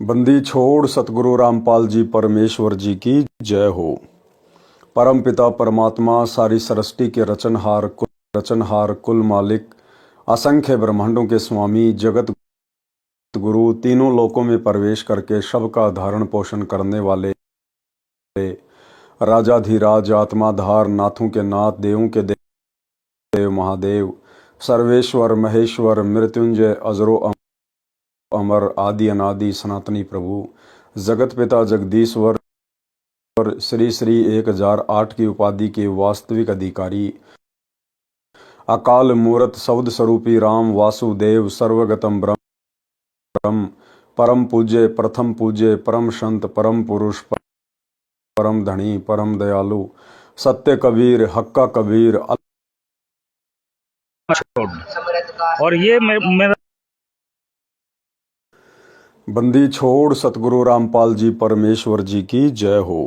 बंदी छोड़ सतगुरु रामपाल जी परमेश्वर जी की जय हो। परम पिता परमात्मा सारी सृष्टि के रचनहार कुल मालिक असंख्य ब्रह्मांडों के स्वामी जगत गुरु तीनों लोकों में प्रवेश करके सबका धारण पोषण करने वाले राजाधिराज आत्माधार नाथों के नाथ देवों के देव महादेव सर्वेश्वर महेश्वर मृत्युंजय अजरो अमर आदि अनादि सनातनी प्रभु जगत पिता जगदीश्वर श्री श्री 1008 की उपाधि के वास्तविक अधिकारी अकाल मूर्त शब्द स्वरूपी राम वासुदेव सर्वगतम ब्रह्म परम पूज्य प्रथम पूज्य परम संत परम पुरुष परम धनी परम दयालु सत्य कबीर हक्का कबीर और ये मेरा बंदी छोड़ सतगुरु रामपाल जी परमेश्वर जी की जय हो।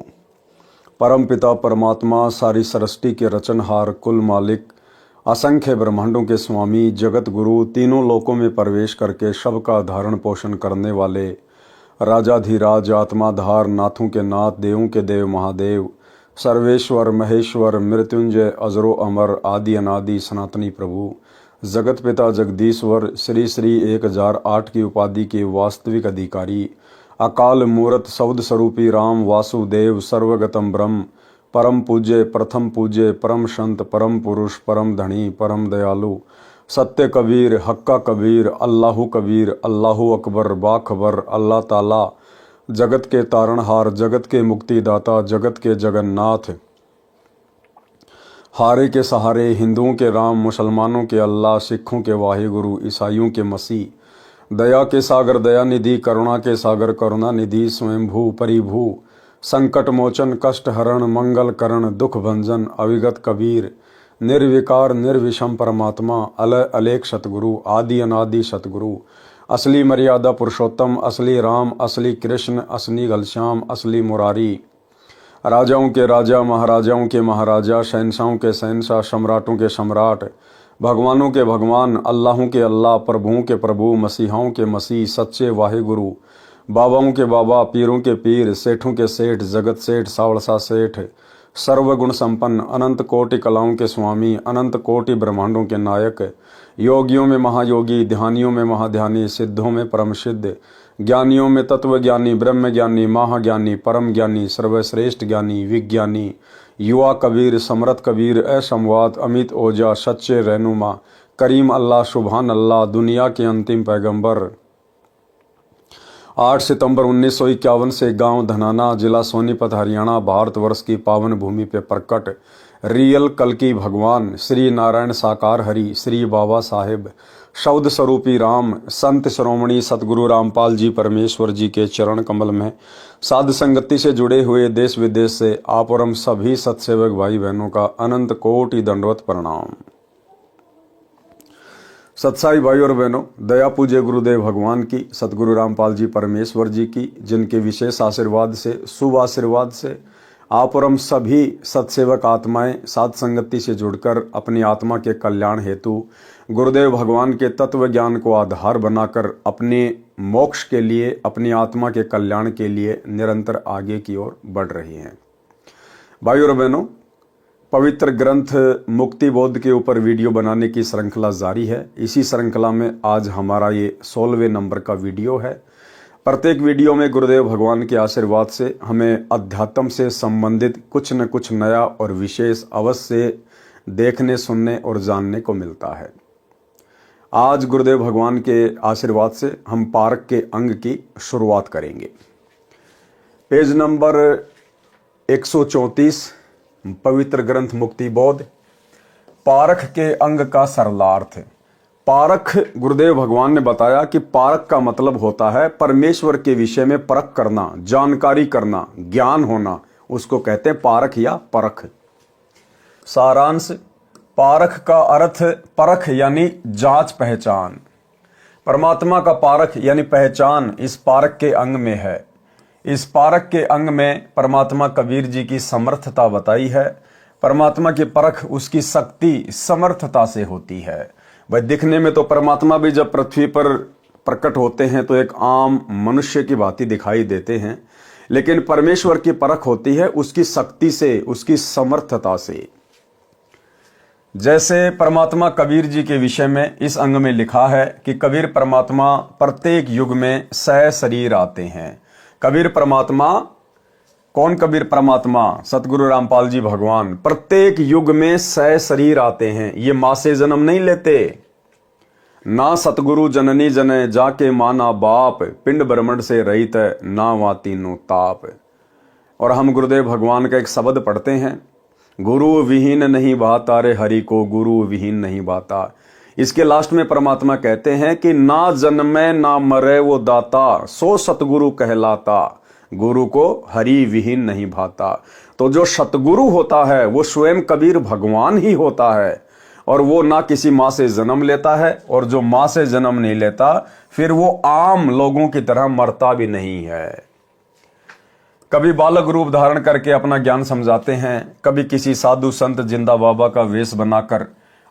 परम पिता परमात्मा सारी सृष्टि के रचनहार कुल मालिक असंख्य ब्रह्मांडों के स्वामी जगत गुरु तीनों लोकों में प्रवेश करके सबका धारण पोषण करने वाले राजाधिराज आत्माधार नाथों के नाथ देवों के देव महादेव सर्वेश्वर महेश्वर मृत्युंजय अजरो अमर आदि अनादि सनातनी प्रभु जगत पिता जगदीश्वर श्री श्री 1008 की उपाधि के वास्तविक अधिकारी अकाल मूर्त शब्द स्वरूपी राम वासुदेव सर्वगतम ब्रह्म परम पूज्य प्रथम पूज्य परम संत परम पुरुष परम धनी परम दयालु सत्य कबीर हक्का कबीर अल्लाहु अकबर बाखबर अल्लाह ताला जगत के तारणहार जगत के मुक्तिदाता जगत के जगन्नाथ हारे के सहारे हिंदुओं के राम मुसलमानों के अल्लाह सिखों के वाहिगुरु ईसाइयों के मसीह दया के सागर दया निधि करुणा के सागर करुणा निधि स्वयंभू परिभू संकट मोचन कष्ट हरण मंगल करण दुख भंजन अविगत कबीर निर्विकार निर्विषम परमात्मा अलय अलेख सतगुरु आदि अनादि सतगुरु असली मर्यादा पुरुषोत्तम असली राम असली कृष्ण असली घनश्याम असली मुरारी राजाओं के राजा महाराजाओं के महाराजा शहनशाहों के शहनशाह सम्राटों के सम्राट भगवानों के भगवान अल्लाहों के अल्लाह प्रभुओं के प्रभु मसीहाओं के मसीह सच्चे वाहिगुरु बाबाओं के बाबा पीरों के पीर सेठों के सेठ जगत सेठ सावड़सा सेठ सर्वगुण संपन्न अनंत कोटि कलाओं के स्वामी अनंत कोटि ब्रह्मांडों के नायक योगियों में महायोगी ध्यानियों में महाध्यानी सिद्धों में परम सिद्ध ज्ञानियों में तत्व ज्ञानी ब्रह्म ज्ञानी महाज्ञानी परम ज्ञानी सर्वश्रेष्ठ ज्ञानी विज्ञानी युवा कबीर समरथ कबीर असंवाद अमित ओजा सच्चे रहनुमा करीम अल्लाह सुभान अल्लाह दुनिया के अंतिम पैगंबर 8 सितंबर 1951 से गांव धनाना जिला सोनीपत हरियाणा भारतवर्ष की पावन भूमि पे प्रकट रियल कल्कि भगवान श्री नारायण साकार हरि श्री बाबा साहेब शब्द स्वरूपी राम संत श्रोमणी सतगुरु रामपाल जी परमेश्वर जी के चरण कमल में साध संगति से जुड़े हुए देश विदेश से आप और हम सभी सत्सेवक भाई बहनों का अनंत कोटि दंडवत प्रणाम। सत्साई भाई और बहनों, दया पूज्य गुरुदेव भगवान की सतगुरु रामपाल जी परमेश्वर जी की जिनके विशेष आशीर्वाद से शुभ आशीर्वाद से आप और हम सभी सत्सेवक आत्माएं साध संगति से जुड़कर अपनी आत्मा के कल्याण हेतु गुरुदेव भगवान के तत्व ज्ञान को आधार बनाकर अपने मोक्ष के लिए अपनी आत्मा के कल्याण के लिए निरंतर आगे की ओर बढ़ रही हैं। भाई और बहनों, पवित्र ग्रंथ मुक्ति बोध के ऊपर वीडियो बनाने की श्रृंखला जारी है। इसी श्रृंखला में आज हमारा ये 16वें नंबर का वीडियो है। प्रत्येक वीडियो में गुरुदेव भगवान के आशीर्वाद से हमें अध्यात्म से संबंधित कुछ न कुछ नया और विशेष अवश्य देखने सुनने और जानने को मिलता है। आज गुरुदेव भगवान के आशीर्वाद से हम पारक के अंग की शुरुआत करेंगे। पेज नंबर 134 पवित्र ग्रंथ मुक्ति बोध पारख के अंग का सरलार्थ। पारख गुरुदेव भगवान ने बताया कि पारख का मतलब होता है परमेश्वर के विषय में परख करना, जानकारी करना, ज्ञान होना, उसको कहते हैं पारख या परख। सारांश, पारख का अर्थ परख यानी जांच पहचान। परमात्मा का पारख यानी पहचान इस पारक के अंग में है। इस पारक के अंग में परमात्मा कबीर जी की समर्थता बताई है। परमात्मा की परख उसकी शक्ति समर्थता से होती है। भाई दिखने में तो परमात्मा भी जब पृथ्वी पर प्रकट होते हैं तो एक आम मनुष्य की भांति दिखाई देते हैं, लेकिन परमेश्वर की परख होती है उसकी शक्ति से, उसकी समर्थता से। जैसे परमात्मा कबीर जी के विषय में इस अंग में लिखा है कि कबीर परमात्मा प्रत्येक युग में सह शरीर आते हैं। कबीर परमात्मा, कौन कबीर परमात्मा? सतगुरु रामपाल जी भगवान प्रत्येक युग में सह शरीर आते हैं। ये मां से जन्म नहीं लेते। ना सतगुरु जननी जने जाके माना बाप, पिंड ब्रह्मंड से रहित ना वा तीनों ताप। और हम गुरुदेव भगवान का एक शब्द पढ़ते हैं, गुरु विहीन नहीं भाता रे हरि को, गुरु विहीन नहीं भाता। इसके लास्ट में परमात्मा कहते हैं कि ना जन्मे ना मरे वो दाता, सो सतगुरु कहलाता, गुरु को हरि विहीन नहीं भाता। तो जो सतगुरु होता है वो स्वयं कबीर भगवान ही होता है, और वो ना किसी माँ से जन्म लेता है, और जो माँ से जन्म नहीं लेता फिर वो आम लोगों की तरह मरता भी नहीं है। कभी बालक रूप धारण करके अपना ज्ञान समझाते हैं, कभी किसी साधु संत जिंदा बाबा का वेश बनाकर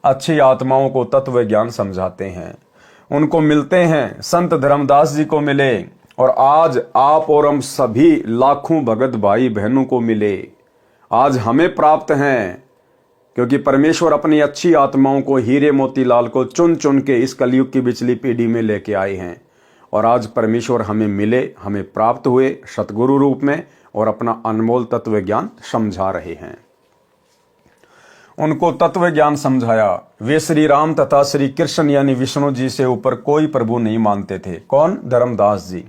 अच्छी आत्माओं को तत्व ज्ञान समझाते हैं। उनको मिलते हैं, संत धर्मदास जी को मिले, और आज आप और हम सभी लाखों भगत भाई बहनों को मिले। आज हमें प्राप्त हैं, क्योंकि परमेश्वर अपनी अच्छी आत्माओं को, हीरे मोतीलाल को चुन चुन के इस कलयुग की पिछली पीढ़ी में लेके आए हैं। और आज परमेश्वर हमें मिले, हमें प्राप्त हुए सतगुरु रूप में, और अपना अनमोल तत्व ज्ञान समझा रहे हैं। उनको तत्व ज्ञान समझाया। वे श्री राम तथा श्री कृष्ण यानी विष्णु जी से ऊपर कोई प्रभु नहीं मानते थे। कौन? धर्मदास जी।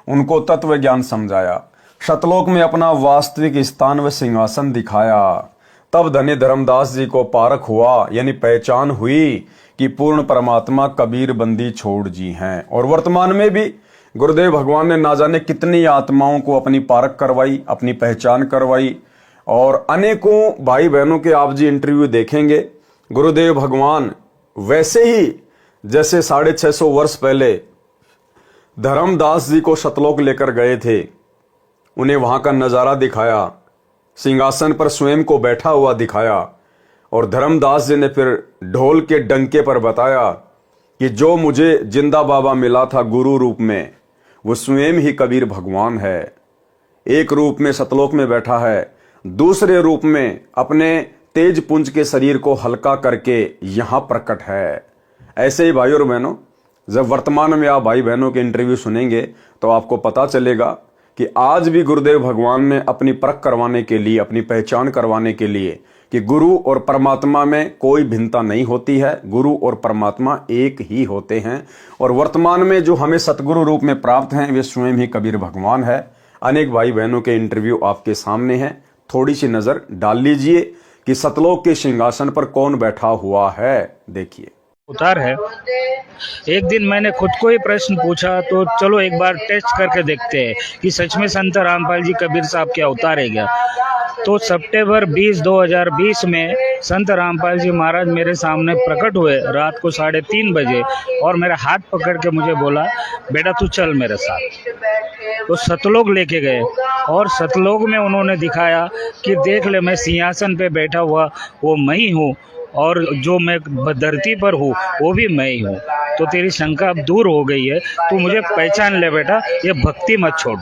उनको तत्व ज्ञान समझाया, सतलोक में अपना वास्तविक स्थान व सिंहासन दिखाया। तब धन्य धर्मदास जी को पारख हुआ, यानी पहचान हुई कि पूर्ण परमात्मा कबीर बंदी छोड़ जी हैं। और वर्तमान में भी गुरुदेव भगवान ने ना जाने कितनी आत्माओं को अपनी पारख करवाई, अपनी पहचान करवाई। और अनेकों भाई बहनों के आप जी इंटरव्यू देखेंगे, गुरुदेव भगवान वैसे ही जैसे 650 वर्ष पहले धर्मदास जी को सतलोक लेकर गए थे, उन्हें वहां का नजारा दिखाया, सिंहासन पर स्वयं को बैठा हुआ दिखाया। और धर्मदास जी ने फिर ढोल के डंके पर बताया कि जो मुझे जिंदा बाबा मिला था गुरु रूप में, वो स्वयं ही कबीर भगवान है। एक रूप में सतलोक में बैठा है, दूसरे रूप में अपने तेज पुंज के शरीर को हल्का करके यहां प्रकट है। ऐसे ही भाइयों और बहनों, जब वर्तमान में आप भाई बहनों के इंटरव्यू सुनेंगे तो आपको पता चलेगा कि आज भी गुरुदेव भगवान ने अपनी परख करवाने के लिए, अपनी पहचान करवाने के लिए कि गुरु और परमात्मा में कोई भिन्नता नहीं होती है, गुरु और परमात्मा एक ही होते हैं। और वर्तमान में जो हमें सतगुरु रूप में प्राप्त हैं वे स्वयं ही कबीर भगवान है। अनेक भाई बहनों के इंटरव्यू आपके सामने हैं, थोड़ी सी नजर डाल लीजिए कि सतलोक के सिंहासन पर कौन बैठा हुआ है। देखिए, उतार है। एक दिन मैंने खुद को ही प्रश्न पूछा, तो चलो एक बार टेस्ट करके देखते हैं कि सच में संत रामपाल जी कबीर साहब क्या अवतार है क्या। तो सितंबर 20, 2020 में संत रामपाल जी महाराज मेरे सामने प्रकट हुए रात को 3:30 बजे, और मेरा हाथ पकड़ के मुझे बोला, बेटा तू चल मेरे साथ। तो सतलोक लेके गए, और सतलोक में उन्होंने दिखाया कि देख ले, मैं सिंहासन पे बैठा हुआ वो मैं ही हूँ, और जो मैं धरती पर हूँ वो भी मैं ही हूँ। तो तेरी शंका अब दूर हो गई है, तू मुझे पहचान ले बेटा, ये भक्ति मत छोड़।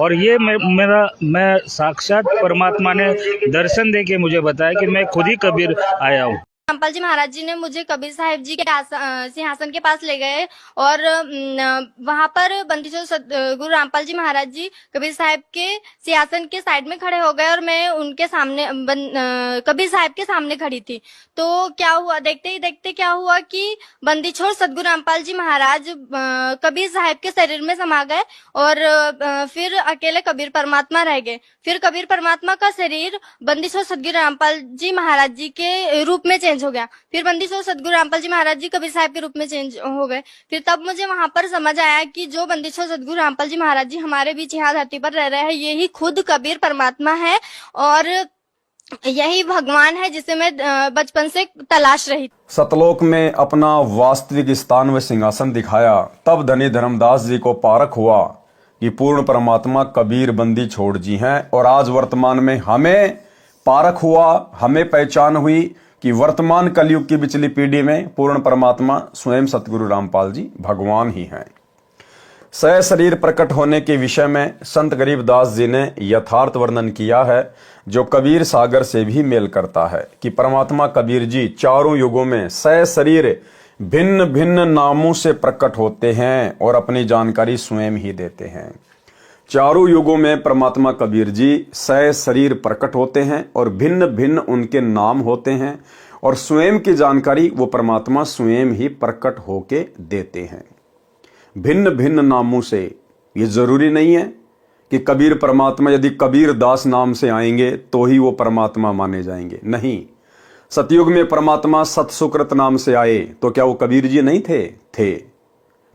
और ये मैं साक्षात परमात्मा ने दर्शन दे के मुझे बताया कि मैं खुद ही कबीर आया हूँ। रामपाल जी महाराज जी ने मुझे कबीर साहिब जी के सिंहासन के पास ले गए, और वहां पर बंदीछोड़ गुरु रामपाल जी महाराज जी कबीर साहिब के सिंहासन के साइड में खड़े हो गए, और मैं उनके सामने कबीर साहिब के सामने खड़ी थी। तो क्या हुआ, देखते ही देखते क्या हुआ कि बंदीछोड़ सतगुरु रामपाल जी महाराज कबीर साहिब के शरीर में समा गए, और फिर अकेले कबीर परमात्मा रह गए। फिर कबीर परमात्मा का शरीर बंदीछोड़ सतगुरु रामपाल जी महाराज जी के रूप में चेंज हो गया। फिर बंदीछोड़ सतगुरु रामपाल जी महाराज जी कबीर साहिब के रूप में चेंज हो गए। फिर तब मुझे वहां पर समझ आया कि जो बंदीछोड़ सतगुरु रामपाल जी महाराज जी हमारे बीच यहाँ धरती पर रह रहे हैं, ये ही खुद कबीर परमात्मा है, और यही भगवान है जिसे मैं बचपन से तलाश रही। सतलोक में अपना वास्तविक स्थान व सिंहासन दिखाया। तब धनी धर्मदास जी को पारख हुआ कि पूर्ण परमात्मा कबीर बंदी छोड़ जी हैं। और आज वर्तमान में हमें पारख हुआ, हमें पहचान हुई कि वर्तमान कलयुग की पिछली पीढ़ी में पूर्ण परमात्मा स्वयं सतगुरु रामपाल जी भगवान ही हैं। सह शरीर प्रकट होने के विषय में संत गरीबदास जी ने यथार्थ वर्णन किया है, जो कबीर सागर से भी मेल करता है कि परमात्मा कबीर जी चारों युगों में सह शरीर भिन्न भिन्न नामों से प्रकट होते हैं और अपनी जानकारी स्वयं ही देते हैं। चारों युगों में परमात्मा कबीर जी सह शरीर प्रकट होते हैं और भिन्न भिन्न उनके नाम होते हैं और स्वयं की जानकारी वो परमात्मा स्वयं ही प्रकट होके देते हैं। भिन्न भिन्न नामों से, ये जरूरी नहीं है कि कबीर परमात्मा यदि कबीर दास नाम से आएंगे तो ही वो परमात्मा माने जाएंगे, नहीं। सतयुग में परमात्मा सतसुकृत नाम से आए तो क्या वो कबीर जी नहीं थे? थे।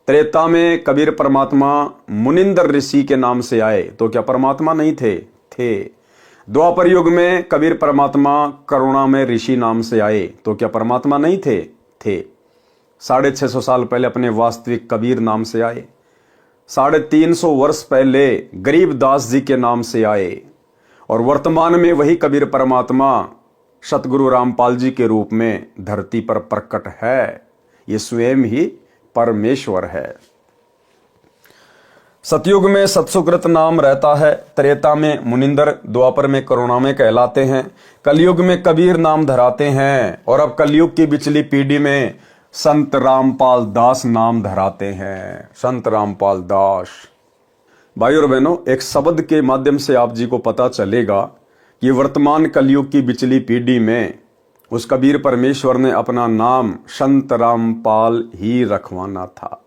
त्रेता में कबीर परमात्मा मुनिंदर ऋषि के नाम से आए तो क्या परमात्मा नहीं थे? थे। द्वापर युग में कबीर परमात्मा करुणा में ऋषि नाम से आए तो क्या परमात्मा नहीं थे? थे। 650 साल पहले अपने वास्तविक कबीर नाम से आए, 350 वर्ष पहले गरीबदास जी के नाम से आए और वर्तमान में वही कबीर परमात्मा सतगुरु रामपाल जी के रूप में धरती पर प्रकट है। ये स्वयं ही परमेश्वर है। सतयुग में सतसुकृत नाम रहता है, त्रेता में मुनिंदर, द्वापर में करुणा में कहलाते हैं, कलयुग में कबीर नाम धराते हैं और अब कलयुग की पिछली पीढ़ी में संत रामपाल दास नाम धराते हैं। संत रामपाल दास। भाइयों और बहनों, एक शब्द के माध्यम से आप जी को पता चलेगा कि वर्तमान कलयुग की पिछली पीढ़ी में उस कबीर परमेश्वर ने अपना नाम संत रामपाल ही रखवाना था।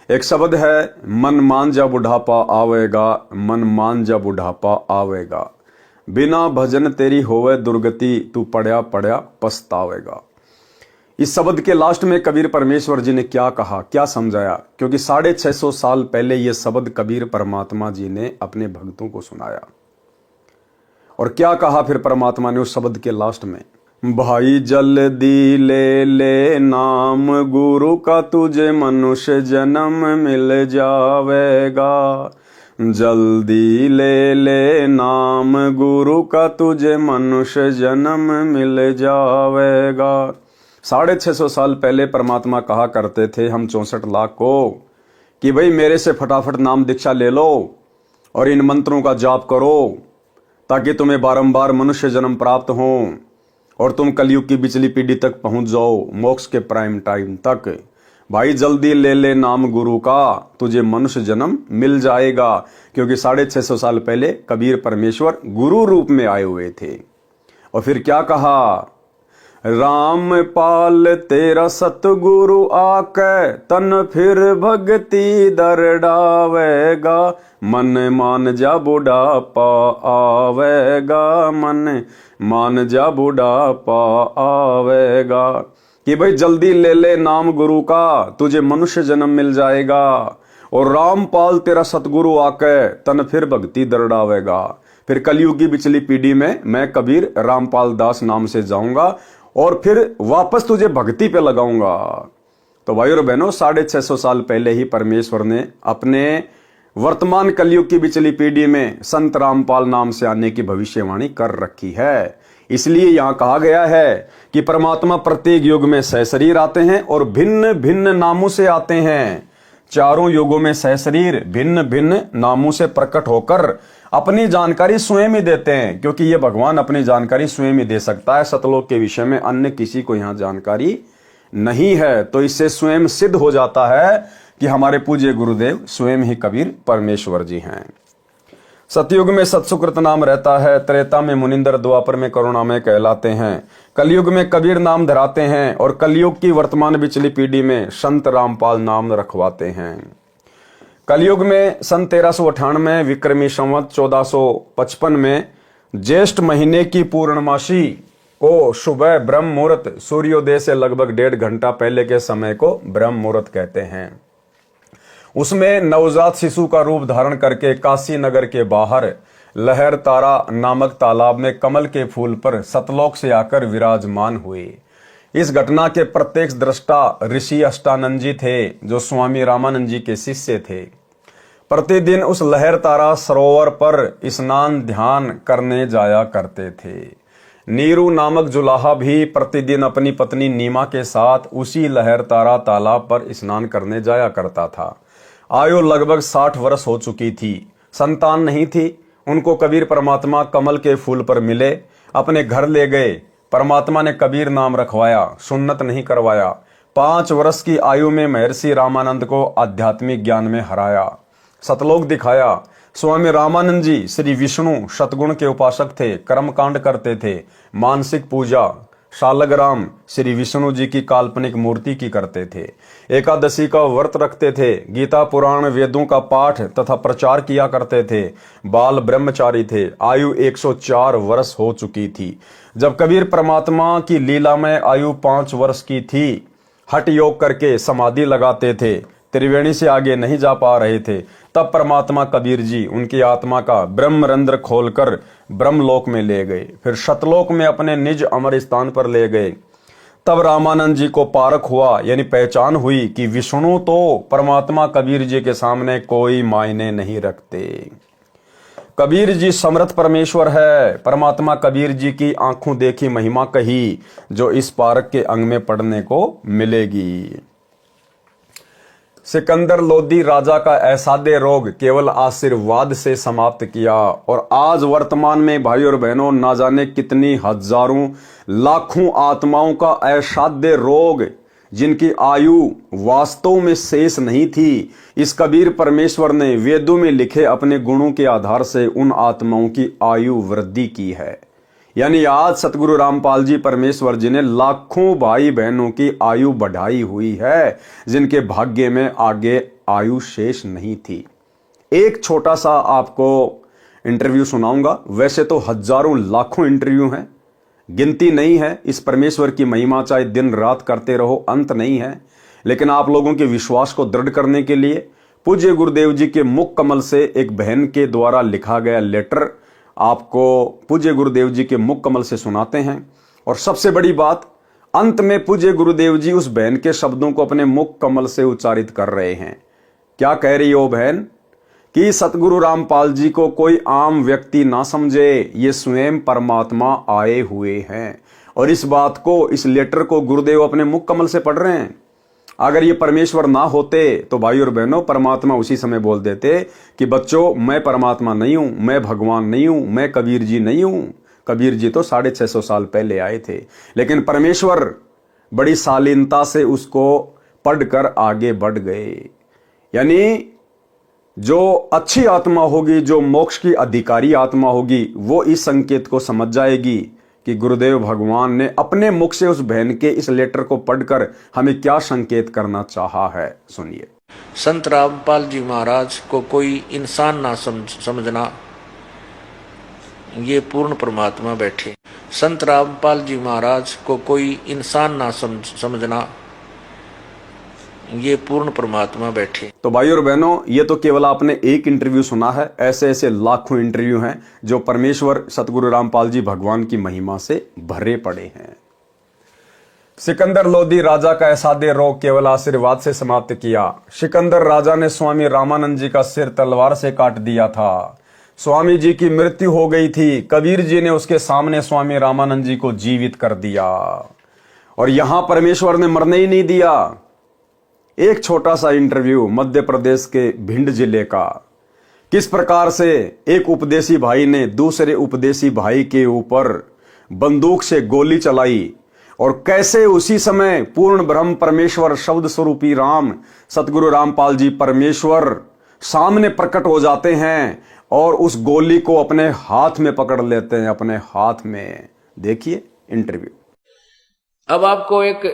एक शब्द है, मन मांझा बुढ़ापा आवेगा, मन मांझा बुढ़ापा आवेगा, बिना भजन तेरी होवे दुर्गति, तू पढ़या पढ़या पछतावेगा। इस शब्द के लास्ट में कबीर परमेश्वर जी ने क्या कहा, क्या समझाया? क्योंकि 650 साल पहले यह शब्द कबीर परमात्मा जी ने अपने भक्तों को सुनाया। और क्या कहा फिर परमात्मा ने उस शब्द के लास्ट में? भाई जल्दी ले ले नाम गुरु का, तुझे मनुष्य जन्म मिल जावेगा। जल्दी ले ले नाम गुरु का, तुझे मनुष्य जन्म मिल जावेगा। 650 साल पहले परमात्मा कहा करते थे हम 64 लाख को कि भाई मेरे से फटाफट नाम दीक्षा ले लो और इन मंत्रों का जाप करो ताकि तुम्हें बारंबार मनुष्य जन्म प्राप्त हो और तुम कलयुग की पिछली पीढ़ी तक पहुंच जाओ, मोक्ष के प्राइम टाइम तक। भाई जल्दी ले ले नाम गुरु का, तुझे मनुष्य जन्म मिल जाएगा। क्योंकि 650 साल पहले कबीर परमेश्वर गुरु रूप में आए हुए थे। और फिर क्या कहा? रामपाल तेरा सतगुरु आके, तन फिर भक्ति दरड़ावेगा, मन मान जा बुढ़ापा आवेगा, मन मान जा बुढ़ापा आवेगा। कि भाई जल्दी ले ले नाम गुरु का, तुझे मनुष्य जन्म मिल जाएगा। और रामपाल तेरा सतगुरु आके, तन फिर भक्ति दरड़ावेगा। फिर कलयुग की पिछली पीढ़ी में मैं कबीर रामपाल दास नाम से जाऊंगा और फिर वापस तुझे भक्ति पे लगाऊंगा। तो भाइयों और बहनों, 650 साल पहले ही परमेश्वर ने अपने वर्तमान कलयुग की पिछली पीढ़ी में संत रामपाल नाम से आने की भविष्यवाणी कर रखी है। इसलिए यहां कहा गया है कि परमात्मा प्रत्येक युग में सहशरीर आते हैं और भिन्न भिन्न नामों से आते हैं। चारों युगों में सहशरीर भिन्न भिन्न नामों से प्रकट होकर अपनी जानकारी स्वयं ही देते हैं, क्योंकि ये भगवान अपनी जानकारी स्वयं ही दे सकता है। सतलोक के विषय में अन्य किसी को यहां जानकारी नहीं है। तो इससे स्वयं सिद्ध हो जाता है कि हमारे पूज्य गुरुदेव स्वयं ही कबीर परमेश्वर जी हैं। सतयुग में सतसुकृत नाम रहता है, त्रेता में मुनिंदर, द्वापर में करुणा में कहलाते हैं, कलयुग में कबीर नाम धराते हैं और कलयुग की वर्तमान पिछली पीढ़ी में संत रामपाल नाम रखवाते हैं। कलयुग में सन 1398 विक्रमी संवत 1455 में ज्येष्ठ महीने की पूर्णमासी को सुबह ब्रह्म मुहूर्त, सूर्योदय से लगभग 1.5 घंटा पहले के समय को ब्रह्म मुहूर्त कहते हैं। उसमें नवजात शिशु का रूप धारण करके काशी नगर के बाहर लहर तारा नामक तालाब में कमल के फूल पर सतलोक से आकर विराजमान हुए। इस घटना के प्रत्यक्ष दृष्टा ऋषि अष्टानंद जी थे, जो स्वामी रामानंद जी के शिष्य थे। प्रतिदिन उस लहर तारा सरोवर पर स्नान ध्यान करने जाया करते थे। नीरू नामक जुलाहा भी प्रतिदिन अपनी पत्नी नीमा के साथ उसी लहर तारा तालाब पर स्नान करने जाया करता था। आयु लगभग 60 वर्ष हो चुकी थी। संतान नहीं थी। उनको कबीर परमात्मा कमल के फूल पर मिले, अपने घर ले गए। परमात्मा ने कबीर नाम रखवाया, सुन्नत नहीं करवाया। 5 वर्ष की आयु में महर्षि रामानंद को आध्यात्मिक ज्ञान में हराया, सतलोक दिखाया। स्वामी रामानंद जी श्री विष्णु शतगुण के उपासक थे, कर्मकांड करते थे, मानसिक पूजा शालग्राम श्री विष्णु जी की काल्पनिक मूर्ति की करते थे, एकादशी का व्रत रखते थे, गीता पुराण वेदों का पाठ तथा प्रचार किया करते थे, बाल ब्रह्मचारी थे। आयु 104 वर्ष हो चुकी थी। जब कबीर परमात्मा की लीला में आयु 5 वर्ष की थी, हठ योग करके समाधि लगाते थे, त्रिवेणी से आगे नहीं जा पा रहे थे, तब परमात्मा कबीर जी उनकी आत्मा का ब्रह्मरंध्र खोलकर ब्रह्मलोक में ले गए, फिर शतलोक में अपने निज अमर स्थान पर ले गए। तब रामानंद जी को पारख हुआ, यानी पहचान हुई कि विष्णु तो परमात्मा कबीर जी के सामने कोई मायने नहीं रखते। कबीर जी समर्थ परमेश्वर है। परमात्मा कबीर जी की आंखों देखी महिमा कही, जो इस पारक के अंग में पढ़ने को मिलेगी। सिकंदर लोदी राजा का ऐसादे रोग केवल आशीर्वाद से समाप्त किया, और आज वर्तमान में भाई और बहनों ना जाने कितनी हजारों लाखों आत्माओं का असाध्य रोग, जिनकी आयु वास्तव में शेष नहीं थी, इस कबीर परमेश्वर ने वेदों में लिखे अपने गुणों के आधार से उन आत्माओं की आयु वृद्धि की है। यानी आज सतगुरु रामपाल जी परमेश्वर जी ने लाखों भाई बहनों की आयु बढ़ाई हुई है, जिनके भाग्य में आगे आयु शेष नहीं थी। एक छोटा सा आपको इंटरव्यू सुनाऊंगा। वैसे तो हजारों लाखों इंटरव्यू हैं, गिनती नहीं है। इस परमेश्वर की महिमा चाहे दिन रात करते रहो, अंत नहीं है। लेकिन आप लोगों के विश्वास को दृढ़ करने के लिए पूज्य गुरुदेव जी के मुख कमल से एक बहन के द्वारा लिखा गया लेटर आपको पूज्य गुरुदेव जी के मुख कमल से सुनाते हैं। और सबसे बड़ी बात, अंत में पूज्य गुरुदेव जी उस बहन के शब्दों को अपने मुख कमल से उच्चारित कर रहे हैं। क्या कह रही हो बहन? कि सतगुरु रामपाल जी को कोई आम व्यक्ति ना समझे, ये स्वयं परमात्मा आए हुए हैं। और इस बात को, इस लेटर को गुरुदेव अपने मुख कमल से पढ़ रहे हैं। अगर ये परमेश्वर ना होते तो भाई और बहनों परमात्मा उसी समय बोल देते कि बच्चों मैं परमात्मा नहीं हूं, मैं भगवान नहीं हूं, मैं कबीर जी नहीं हूं। कबीर जी तो 650 साल पहले आए थे, लेकिन परमेश्वर बड़ी शालीनता से उसको पढ़कर आगे बढ़ गए। यानी जो अच्छी आत्मा होगी, जो मोक्ष की अधिकारी आत्मा होगी, वो इस संकेत को समझ जाएगी कि गुरुदेव भगवान ने अपने मुख से उस बहन के इस लेटर को पढ़कर हमें क्या संकेत करना चाहा है। सुनिए। संत रामपाल जी महाराज को कोई इंसान ना समझना, ये पूर्ण परमात्मा बैठे। संत रामपाल जी महाराज को कोई इंसान ना समझना, ये पूर्ण परमात्मा बैठे। तो भाई और बहनों, ये तो केवल आपने एक इंटरव्यू सुना है। ऐसे ऐसे लाखों इंटरव्यू हैं जो परमेश्वर सतगुरु रामपाल जी भगवान की महिमा से भरे पड़े हैं। सिकंदर लोदी राजा का ऐसादे रोग केवल आशीर्वाद से समाप्त किया। सिकंदर राजा ने स्वामी रामानंद जी का सिर तलवार से काट दिया था। स्वामी जी की मृत्यु हो गई थी। कबीर जी ने उसके सामने स्वामी रामानंद जी को जीवित कर दिया, और यहां परमेश्वर ने मरने ही नहीं दिया। एक छोटा सा इंटरव्यू मध्य प्रदेश के भिंड जिले का, किस प्रकार से एक उपदेशी भाई ने दूसरे उपदेशी भाई के ऊपर बंदूक से गोली चलाई, और कैसे उसी समय पूर्ण ब्रह्म परमेश्वर शब्द स्वरूपी राम सतगुरु रामपाल जी परमेश्वर सामने प्रकट हो जाते हैं और उस गोली को अपने हाथ में पकड़ लेते हैं, अपने हाथ में। देखिए इंटरव्यू। अब आपको एक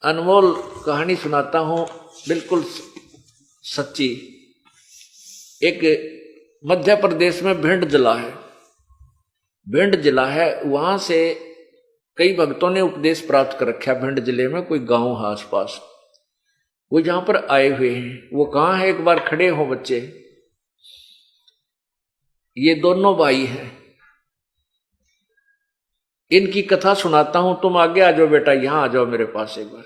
अनमोल कहानी सुनाता हूं, बिल्कुल सच्ची। एक मध्य प्रदेश में भिंड जिला है, भिंड जिला है, वहां से कई भक्तों ने उपदेश प्राप्त कर रखा। भिंड जिले में कोई गांव है आसपास, वो जहां पर आए हुए हैं। वो कहां है, एक बार खड़े हो बच्चे। ये दोनों भाई हैं, इनकी कथा सुनाता हूं। तुम आगे आ जाओ बेटा, यहां आ जाओ मेरे पास एक बार,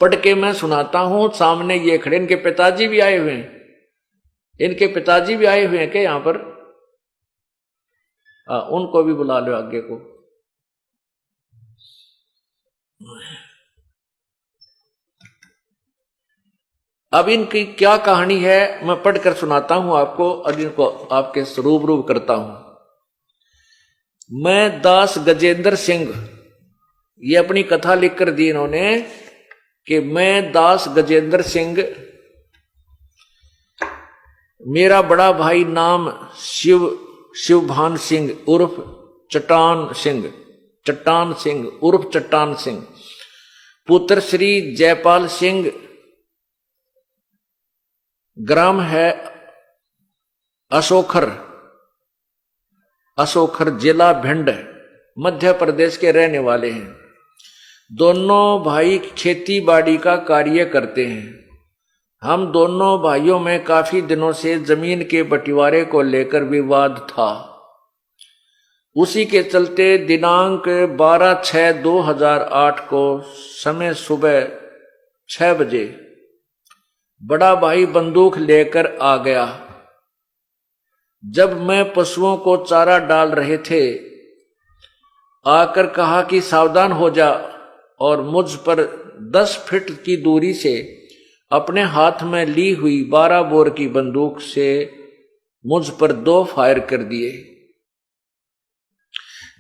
पढ़ के मैं सुनाता हूं। सामने ये खड़े, इनके पिताजी भी आए हुए हैं, इनके पिताजी भी आए हुए हैं क्या यहां पर? उनको भी बुला लो आगे को। अब इनकी क्या कहानी है मैं पढ़कर सुनाता हूं आपको और इनको आपके रूबरू करता हूं। मैं दास गजेंद्र सिंह, ये अपनी कथा लिखकर दी इन्होंने कि मैं दास गजेंद्र सिंह, मेरा बड़ा भाई नाम शिवभान सिंह उर्फ चट्टान सिंह उर्फ चट्टान सिंह, पुत्र श्री जयपाल सिंह, ग्राम है अशोखर जिला भिंड, मध्य प्रदेश के रहने वाले हैं। दोनों भाई खेती बाड़ी का कार्य करते हैं। हम दोनों भाइयों में काफी दिनों से जमीन के बंटवारे को लेकर विवाद था। उसी के चलते दिनांक 12/6/2008 को समय सुबह 6 बजे बड़ा भाई बंदूक लेकर आ गया। जब मैं पशुओं को चारा डाल रहे थे, आकर कहा कि सावधान हो जा, और मुझ पर 10 फीट की दूरी से अपने हाथ में ली हुई 12 बोर की बंदूक से मुझ पर 2 फायर कर दिए,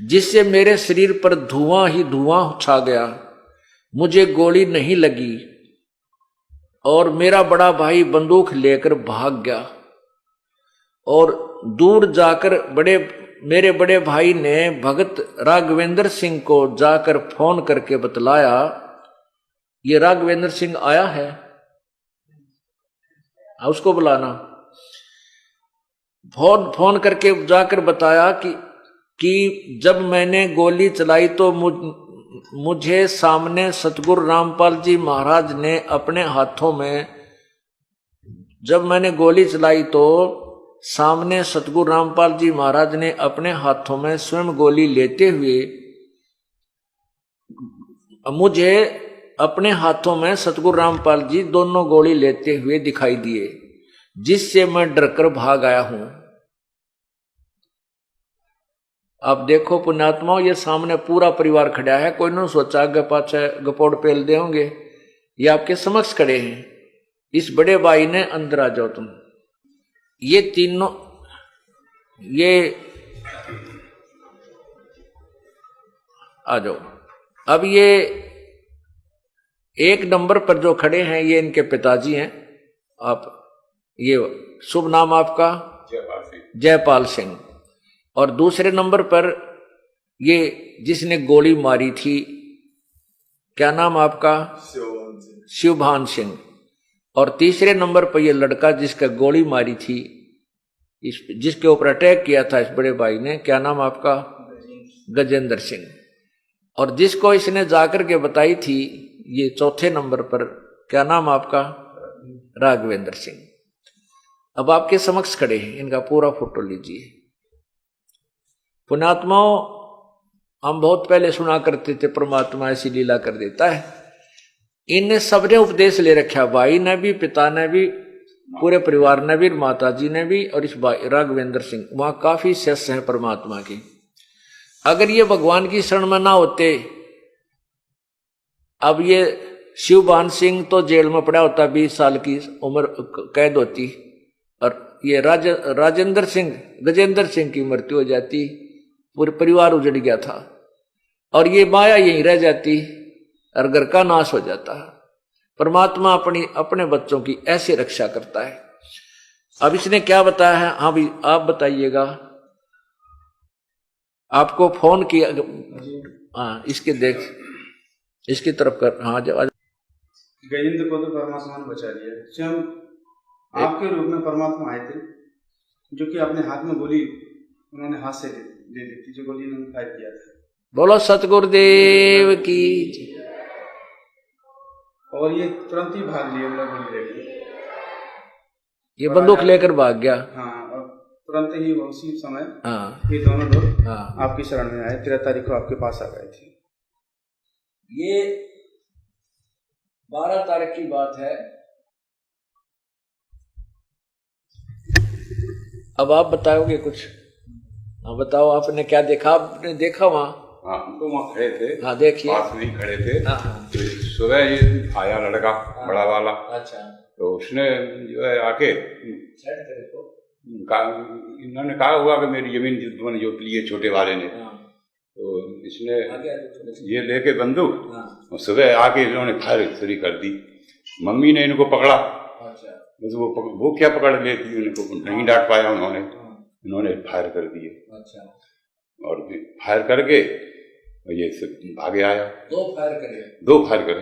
जिससे मेरे शरीर पर धुआं ही धुआं छा गया। मुझे गोली नहीं लगी और मेरा बड़ा भाई बंदूक लेकर भाग गया। और दूर जाकर मेरे बड़े भाई ने भगत राघवेंद्र सिंह को जाकर फोन करके बतलाया। ये राघवेंद्र सिंह आया है, उसको बुलाना। फोन करके जाकर बताया कि जब मैंने गोली चलाई तो मुझे सामने सतगुरु रामपाल जी महाराज ने अपने हाथों में, जब मैंने गोली चलाई तो सामने सतगुरु रामपाल जी महाराज ने अपने हाथों में स्वयं गोली लेते हुए, मुझे अपने हाथों में सतगुरु रामपाल जी दोनों गोली लेते हुए दिखाई दिए, जिससे मैं डरकर भाग आया हूं। अब देखो पुण्यात्माओं, ये सामने पूरा परिवार खड़ा है, कोई नहीं सोचा आगे पाछे गपोड़ पेल दे होंगे। ये आपके समक्ष खड़े हैं। इस बड़े भाई ने अंदर आ जाओ तुम। ये तीनों, ये आ जाओ। अब ये 1 नंबर पर जो खड़े हैं ये इनके पिताजी हैं। आप ये शुभ नाम आपका? जयपाल सिंह। और दूसरे नंबर पर ये जिसने गोली मारी थी, क्या नाम आपका? शिवभान सिंह। और तीसरे नंबर पर ये लड़का जिसका गोली मारी थी, जिसके ऊपर अटैक किया था इस बड़े भाई ने, क्या नाम आपका? गजेंद्र सिंह। और जिसको इसने जाकर के बताई थी, ये चौथे नंबर पर, क्या नाम आपका? राघवेंद्र सिंह। अब आपके समक्ष खड़े हैं, इनका पूरा फोटो लीजिए। पुण्यात्माओं, हम बहुत पहले सुना करते थे परमात्मा ऐसी लीला कर देता है। इनने सबने उपदेश ले रखा, भाई ने भी, पिता ने भी, पूरे परिवार ने भी, माता जी ने भी, और इस राघवेंद्र सिंह। वहां काफी शिष्य हैं परमात्मा के। अगर ये भगवान की शरण में ना होते, अब ये शिवभान सिंह तो जेल में पड़ा होता, 20 साल की उम्र कैद होती, और ये गजेंद्र सिंह की मृत्यु हो जाती, पूरे परिवार उजड़ गया था, और ये माया यहीं रह जाती और घर का नाश हो जाता है। परमात्मा अपने बच्चों की ऐसे रक्षा करता है। अब इसने क्या बताया है? हाँ भी आप बताइएगा। आपको फोन किया? हाँ, इसकी तरफ कर। हाँ, जब गजेंद्र को तो परमात्मा ने बचा लिया। स्वयं आपके रूप में परमात्मा आए थे, जो कि अपने हाथ में गोली उन्होंने हाथ से दे दी थी, जो गोली उन्होंने फायर किया था। बोलो सतगुरुदेव की। और ये तुरंत ही भाग लिए, गोली लेके ये बंदूक लेकर भाग गया। हाँ, और तुरंत ही उसी समय हाँ, ये दोनों लोग आपकी शरण में आए। 13 तारीख को आपके पास आ गए थे। ये 12 तारीख की बात है। अब आप बताओगे कुछ? हाँ बताओ, आपने क्या देखा? आपने देखा वहां? हाँ, हम तो वहाँ खड़े थे। हाँ, देखिए पास में ही खड़े थे। हाँ हाँ तो सुबह ये आया लड़का बड़ा वाला, अच्छा तो उसने जो है आके इन्होंने कहा हुआ कि मेरी जमीन तुमने जोत ली है छोटे वाले ने। तो इसने ये लेके बंदूक और सुबह आके इन्होंने फायर शुरू कर दी। मम्मी ने इनको पकड़ा, बस वो क्या पकड़ लेती, उनको नहीं डांट पाया उन्होंने फायर कर दिए। और फायर करके ये भागे आया। दो फायर करे।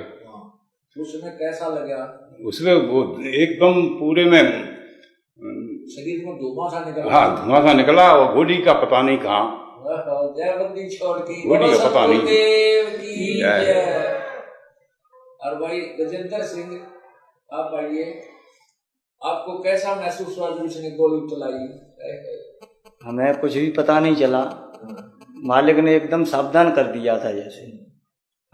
उसमें कैसा लगा? उसमें वो एकदम पूरे में शरीर में धुआं सा निकला। हाँ, धुआं सा निकला और गोली का पता नहीं कहाँ, छोड़ की गोली का पता नहीं। और भाई गजेंद्र सिंह, आप आइए, आपको कैसा महसूस हुआ जब उसने गोली चलाई? हमें कुछ भी पता नहीं चला, मालिक ने एकदम सावधान कर दिया था जैसे।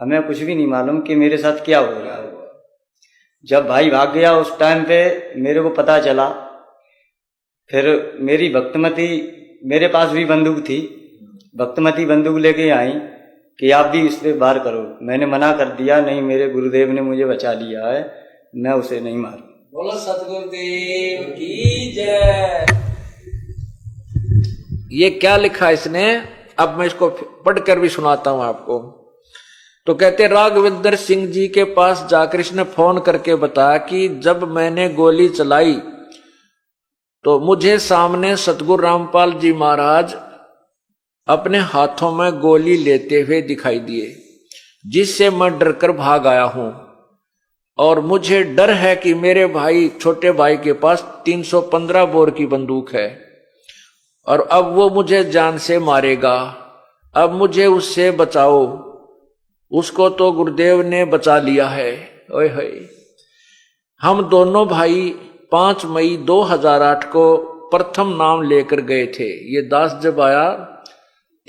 हमें कुछ भी नहीं मालूम कि मेरे साथ क्या हो रहा है। जब भाई भाग गया उस टाइम पे मेरे को पता चला। फिर मेरी भक्तमती, मेरे पास भी बंदूक थी, भक्तमती बंदूक लेके आई कि आप भी इस पे वार करो। मैंने मना कर दिया, नहीं, मेरे गुरुदेव ने मुझे बचा लिया है, मैं उसे नहीं मारूं। बोलो सतगुरुदेव की जय। ये क्या लिखा इसने, अब मैं इसको पढ़कर भी सुनाता हूं आपको। तो कहते राघवेंद्र सिंह जी के पास जाकर इसने फोन करके बताया कि जब मैंने गोली चलाई तो मुझे सामने सतगुरु रामपाल जी महाराज अपने हाथों में गोली लेते हुए दिखाई दिए, जिससे मैं डरकर भाग आया हूं। और मुझे डर है कि मेरे भाई, छोटे भाई के पास 315 बोर की बंदूक है और अब वो मुझे जान से मारेगा। अब मुझे उससे बचाओ। उसको तो गुरुदेव ने बचा लिया है। ओए होए। हम दोनों भाई 5 मई 2008 को प्रथम नाम लेकर गए थे। ये दास जब आया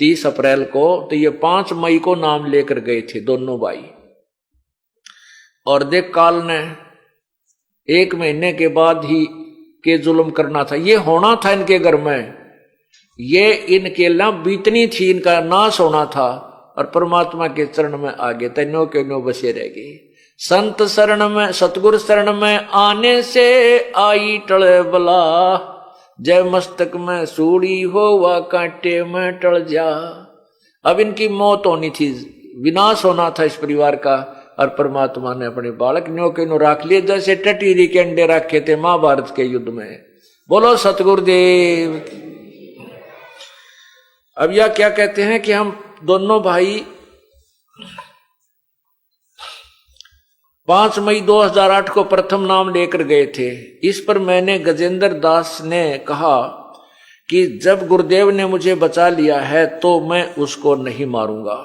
30 अप्रैल को, तो ये 5 मई को नाम लेकर गए थे दोनों भाई। और देख काल ने 1 महीने के बाद ही के जुल्म करना था, ये होना था इनके घर में, ये इनके ला बीतनी थी, इनका नाश होना था। और परमात्मा के चरण में आगे तैनो के नो बसे रह गए। संत शरण में, सतगुरु शरण में आने से आई टले बला, जय मस्तक में सूड़ी हो वा कांटे में टल जा। अब इनकी मौत होनी थी, विनाश होना था इस परिवार का। और परमात्मा ने अपने बालक न्यो के नो राख लिए, जैसे टटीरी के अंडे रखे थे महाभारत के युद्ध में। बोलो सतगुरुदेव। अब यह क्या कहते हैं कि हम दोनों भाई 5 मई 2008 को प्रथम नाम लेकर गए थे। इस पर मैंने गजेंद्र दास ने कहा कि जब गुरुदेव ने मुझे बचा लिया है तो मैं उसको नहीं मारूंगा।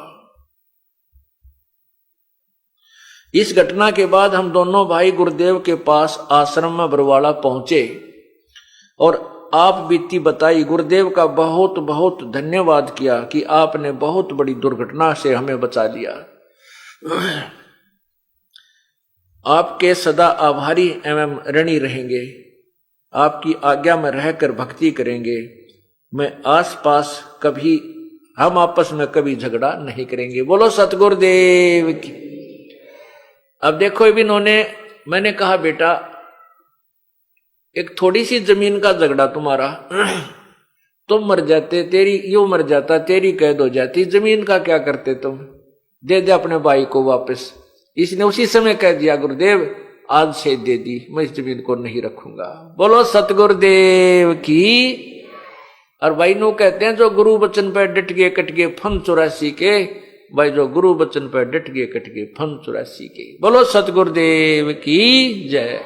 इस घटना के बाद हम दोनों भाई गुरुदेव के पास आश्रम में बरवाड़ा पहुंचे और आप बीती बताई। गुरुदेव का बहुत बहुत धन्यवाद किया कि आपने बहुत बड़ी दुर्घटना से हमें बचा लिया। आपके सदा आभारी एवं ऋणी रहेंगे। आपकी आज्ञा में रहकर भक्ति करेंगे। मैं आसपास कभी, हम आपस में कभी झगड़ा नहीं करेंगे। बोलो सतगुरुदेव की। अब देखो इन्होंने, मैंने कहा बेटा एक थोड़ी सी जमीन का झगड़ा तुम्हारा, तुम मर जाते, तेरी यूं मर जाता, तेरी कैद हो जाती, जमीन का क्या करते तुम, दे दे अपने भाई को वापस। इसने उसी समय कह दिया गुरुदेव आज से दे दी, मैं इस जमीन को नहीं रखूंगा। बोलो सतगुरुदेव की। और भाई नो कहते हैं जो गुरु वचन पर डट गए कट गए फन 84 के, भाई जो गुरु वचन पर डट गए कट गए फन 84 के। बोलो सतगुरुदेव की जय।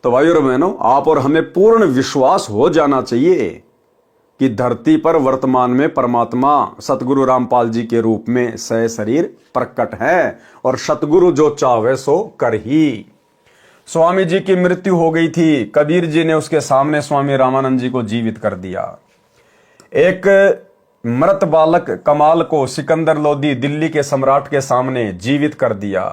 तो भाइयों और बहनों, आप और हमें पूर्ण विश्वास हो जाना चाहिए कि धरती पर वर्तमान में परमात्मा सतगुरु रामपाल जी के रूप में सह शरीर प्रकट है और सतगुरु जो चाहे सो कर ही। स्वामी जी की मृत्यु हो गई थी, कबीर जी ने उसके सामने स्वामी रामानंद जी को जीवित कर दिया। एक मृत बालक कमाल को सिकंदर लोदी दिल्ली के सम्राट के सामने जीवित कर दिया।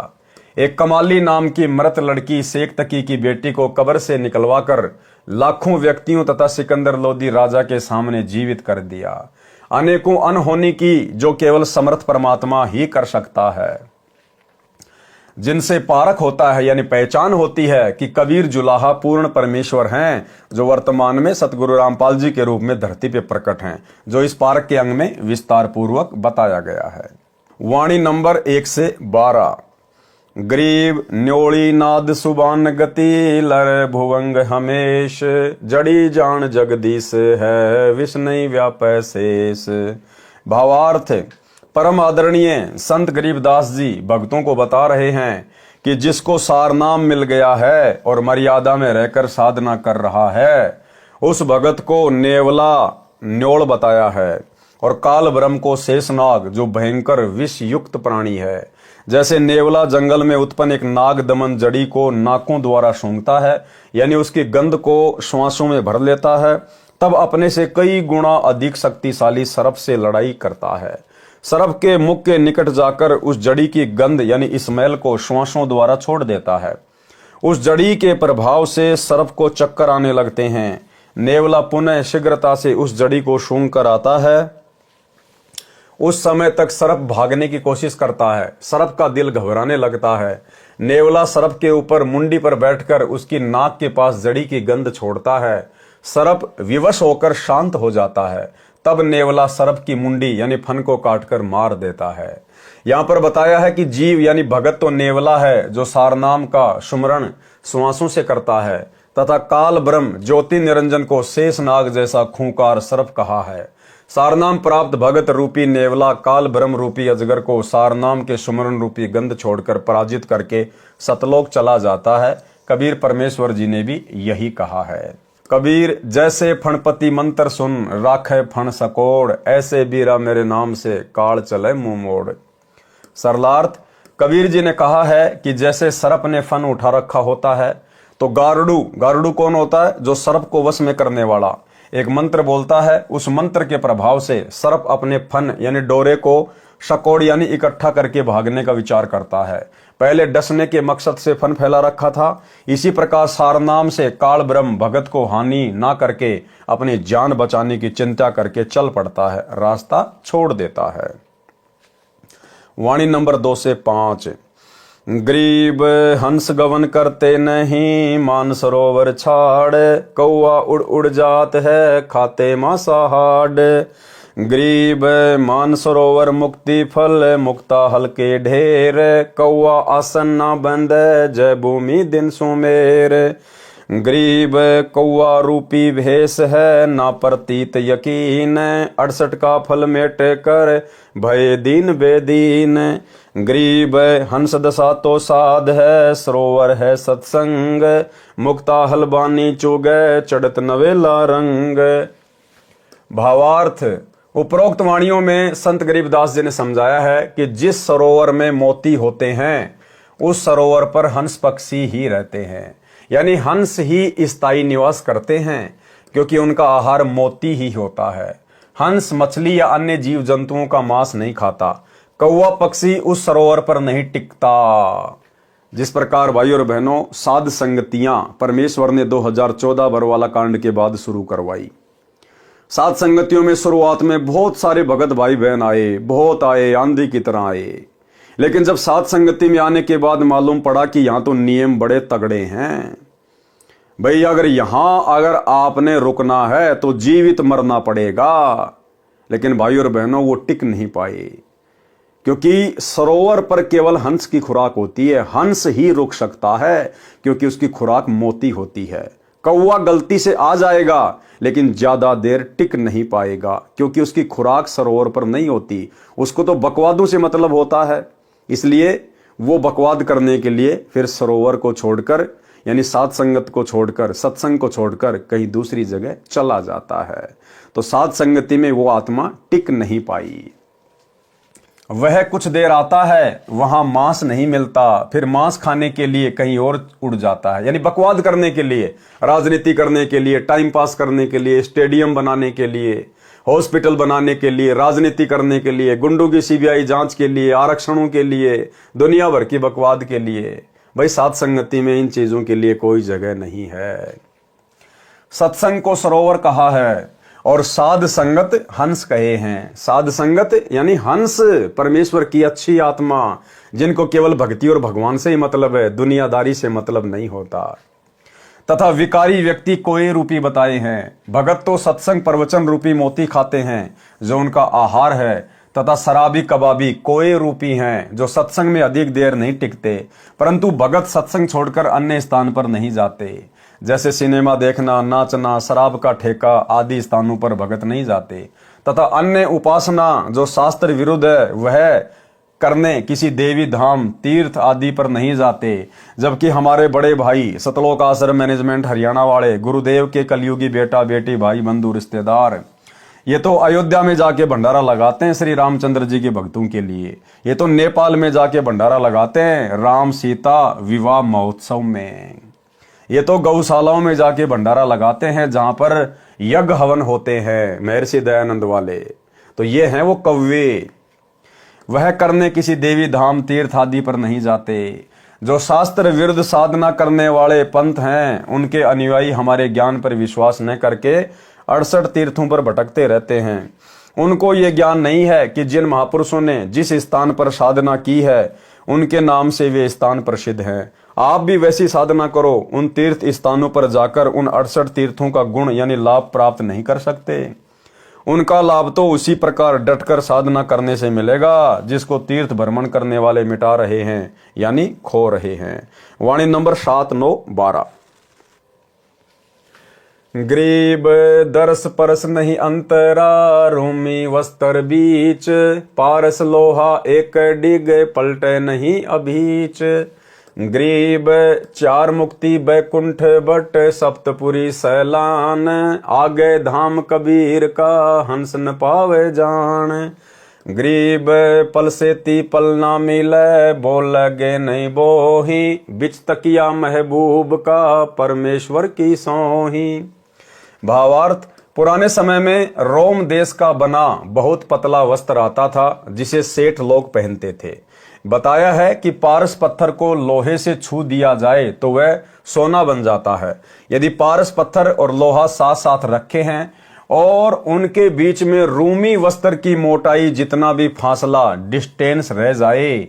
एक कमाली नाम की मृत लड़की शेख तकी की बेटी को कब्र से निकलवाकर लाखों व्यक्तियों तथा सिकंदर लोदी राजा के सामने जीवित कर दिया। अनेकों अनहोनी की जो केवल समर्थ परमात्मा ही कर सकता है, जिनसे पारख होता है यानी पहचान होती है कि कबीर जुलाहा पूर्ण परमेश्वर हैं, जो वर्तमान में सतगुरु रामपाल जी के रूप में धरती पे प्रकट हैं, जो इस पारक के अंग में विस्तार पूर्वक बताया गया है। वाणी नंबर 1 से 12। गरीब न्योली नाद सुबान गति लर भुवंग हमेश, जड़ी जान जगदीश है विष नहीं व्यापै शेष। भावार्थ, परम आदरणीय संत गरीबदास जी भक्तों को बता रहे हैं कि जिसको सार नाम मिल गया है और मर्यादा में रहकर साधना कर रहा है, उस भगत को नेवला न्योल बताया है और काल ब्रह्म को शेषनाग, जो भयंकर विष युक्त प्राणी है। जैसे नेवला जंगल में उत्पन्न एक नाग दमन जड़ी को नाकों द्वारा सूंघता है, यानी उसकी गंध को श्वासों में भर लेता है, तब अपने से कई गुना अधिक शक्तिशाली सर्प से लड़ाई करता है। सर्प के मुख के निकट जाकर उस जड़ी की गंध यानी स्मेल को श्वासों द्वारा छोड़ देता है। उस जड़ी के प्रभाव से सर्प को चक्कर आने लगते हैं। नेवला पुनः शीघ्रता से उस जड़ी को सूंघ कर आता है। उस समय तक सर्प भागने की कोशिश करता है। सर्प का दिल घबराने लगता है। नेवला सर्प के ऊपर मुंडी पर बैठकर उसकी नाक के पास जड़ी की गंध छोड़ता है। सर्प विवश होकर शांत हो जाता है। तब नेवला सर्प की मुंडी यानी फन को काटकर मार देता है। यहां पर बताया है कि जीव यानी भगत तो नेवला है, जो सारनाम का सुमरण श्वासों से करता है, तथा काल ब्रह्म ज्योति निरंजन को शेषनाग जैसा खूंखार सर्प कहा है। सारनाम प्राप्त भगत रूपी नेवला काल ब्रह्म रूपी अजगर को सारनाम के सुमरण रूपी गंध छोड़कर पराजित करके सतलोक चला जाता है। कबीर परमेश्वर जी ने भी यही कहा है। कबीर जैसे फणपति मंत्र सुन राखे फण सकोड़, ऐसे बीरा मेरे नाम से काल चले मुंह मोड़। सरलार्थ, कबीर जी ने कहा है कि जैसे सर्प ने फन उठा रखा होता है, तो गारुडू कौन होता है? जो सर्प को वश में करने वाला। एक मंत्र बोलता है, उस मंत्र के प्रभाव से सर्प अपने फन यानी डोरे को शकोड़ यानी इकट्ठा करके भागने का विचार करता है। पहले डसने के मकसद से फन फैला रखा था। इसी प्रकार सारनाम से काल ब्रह्म भगत को हानि ना करके अपनी जान बचाने की चिंता करके चल पड़ता है, रास्ता छोड़ देता है। वाणी नंबर 2 से 5। गरीब हंस गवन करते नहीं, मान सरोवर छाड़, कौआ उड़ उड़ जात है खाते मांसाहार। गरीब मान सरोवर मुक्ति फल, मुक्ता हल्के ढेर, कौआ आसन ना बंद जय भूमि दिन सुमेर। गरीब कौआ रूपी भेष है ना प्रतीत यकीन, 68 का फल मेट कर भय दीन बेदीन। गरीब हंस दशा तो साध है, सरोवर है सत्संग, मुक्ता हलबानी चुगे चढ़त नवेला रंग। भावार्थ, उपरोक्त वाणियों में संत गरीबदास जी ने समझाया है कि जिस सरोवर में मोती होते हैं, उस सरोवर पर हंस पक्षी ही रहते हैं, यानी हंस ही स्थायी निवास करते हैं, क्योंकि उनका आहार मोती ही होता है। हंस मछली या अन्य जीव जंतुओं का मांस नहीं खाता। कौवा पक्षी उस सरोवर पर नहीं टिकता। जिस प्रकार भाई और बहनों साध संगतियां परमेश्वर ने 2014 बरवाला कांड के बाद शुरू करवाई। साध संगतियों में शुरुआत में बहुत सारे भगत भाई बहन आए, बहुत आए, आंधी की तरह आए। लेकिन जब साध संगति में आने के बाद मालूम पड़ा कि यहां तो नियम बड़े तगड़े हैं। भाई अगर आपने रुकना है तो जीवित मरना पड़ेगा। लेकिन भाई और बहनों वो टिक नहीं पाए, क्योंकि सरोवर पर केवल हंस की खुराक होती है। हंस ही रुक सकता है, क्योंकि उसकी खुराक मोती होती है। कौवा गलती से आ जाएगा, लेकिन ज्यादा देर टिक नहीं पाएगा, क्योंकि उसकी खुराक सरोवर पर नहीं होती। उसको तो बकवादों से मतलब होता है, इसलिए वो बकवाद करने के लिए फिर सरोवर को छोड़कर यानी साध संगत को छोड़कर, सत्संग को छोड़कर कहीं दूसरी जगह चला जाता है। तो साध संगति में वो आत्मा टिक नहीं पाई। वह कुछ देर आता है, वहां मांस नहीं मिलता, फिर मांस खाने के लिए कहीं और उड़ जाता है, यानी बकवाद करने के लिए, राजनीति करने के लिए, टाइम पास करने के लिए, स्टेडियम बनाने के लिए, हॉस्पिटल बनाने के लिए, राजनीति करने के लिए, गुंडों की सीबीआई जांच के लिए, आरक्षणों के लिए, दुनिया भर की बकवाद के लिए। भाई साध संगति में इन चीजों के लिए कोई जगह नहीं है। सत्संग को सरोवर कहा है, और साध संगत हंस कहे हैं। साध संगत यानी हंस, परमेश्वर की अच्छी आत्मा, जिनको केवल भक्ति और भगवान से ही मतलब है, दुनियादारी से मतलब नहीं होता। तथा विकारी व्यक्ति कोए रूपी बताए हैं। भगत तो सत्संग प्रवचन रूपी मोती खाते हैं जो उनका आहार है, तथा शराबी कबाबी कोए रूपी हैं जो सत्संग में अधिक देर नहीं टिकते, परंतु भगत सत्संग छोड़कर अन्य स्थान पर नहीं जाते। जैसे सिनेमा देखना, नाचना, शराब का ठेका आदि स्थानों पर भगत नहीं जाते। तथा अन्य उपासना जो शास्त्र विरुद्ध है वह करने किसी देवी धाम, तीर्थ आदि पर नहीं जाते। जबकि हमारे बड़े भाई सतलोक आश्रम मैनेजमेंट हरियाणा वाले, गुरुदेव के कलयुगी बेटा बेटी, भाई बंधु रिश्तेदार, ये तो अयोध्या में जाके भंडारा लगाते हैं श्री रामचंद्र जी के भक्तों के लिए। ये तो नेपाल में जाके भंडारा लगाते हैं राम सीता विवाह महोत्सव में। ये तो गौशालाओं में जाके भंडारा लगाते हैं जहां पर यज्ञ हवन होते हैं महर्षि दयानंद वाले। तो ये हैं वो कौवे। वह करने किसी देवी धाम, तीर्थ आदि पर नहीं जाते। जो शास्त्र विरुद्ध साधना करने वाले पंथ हैं, उनके अनुयायी हमारे ज्ञान पर विश्वास न करके 68 तीर्थों पर भटकते रहते हैं। उनको ये ज्ञान नहीं है कि जिन महापुरुषों ने जिस स्थान पर साधना की है उनके नाम से वे स्थान प्रसिद्ध हैं। आप भी वैसी साधना करो, उन तीर्थ स्थानों पर जाकर उन 68 तीर्थों का गुण यानी लाभ प्राप्त नहीं कर सकते। उनका लाभ तो उसी प्रकार डटकर साधना करने से मिलेगा जिसको तीर्थ भ्रमण करने वाले मिटा रहे हैं यानी खो रहे हैं। वाणी नंबर 7, 9, 12। गरीब दरस परस नहीं अंतरा, रूमी वस्त्र बीच, पारस लोहा एक डिग पलटे नहीं अभीच। गरीब चार मुक्ति बैकुंठ बट सप्तपुरी सैलान, आगे धाम कबीर का हंस न पावे जान। गरीब पल से ती पल ना मिले, बोल लगे नहीं बोही, बिच तकिया महबूब का परमेश्वर की सोही। भावार्थ, पुराने समय में रोम देश का बना बहुत पतला वस्त्र आता था जिसे सेठ लोग पहनते थे। बताया है कि पारस पत्थर को लोहे से छू दिया जाए तो वह सोना बन जाता है। यदि पारस पत्थर और लोहा साथ साथ रखे हैं और उनके बीच में रूमी वस्त्र की मोटाई जितना भी फासला डिस्टेंस रह जाए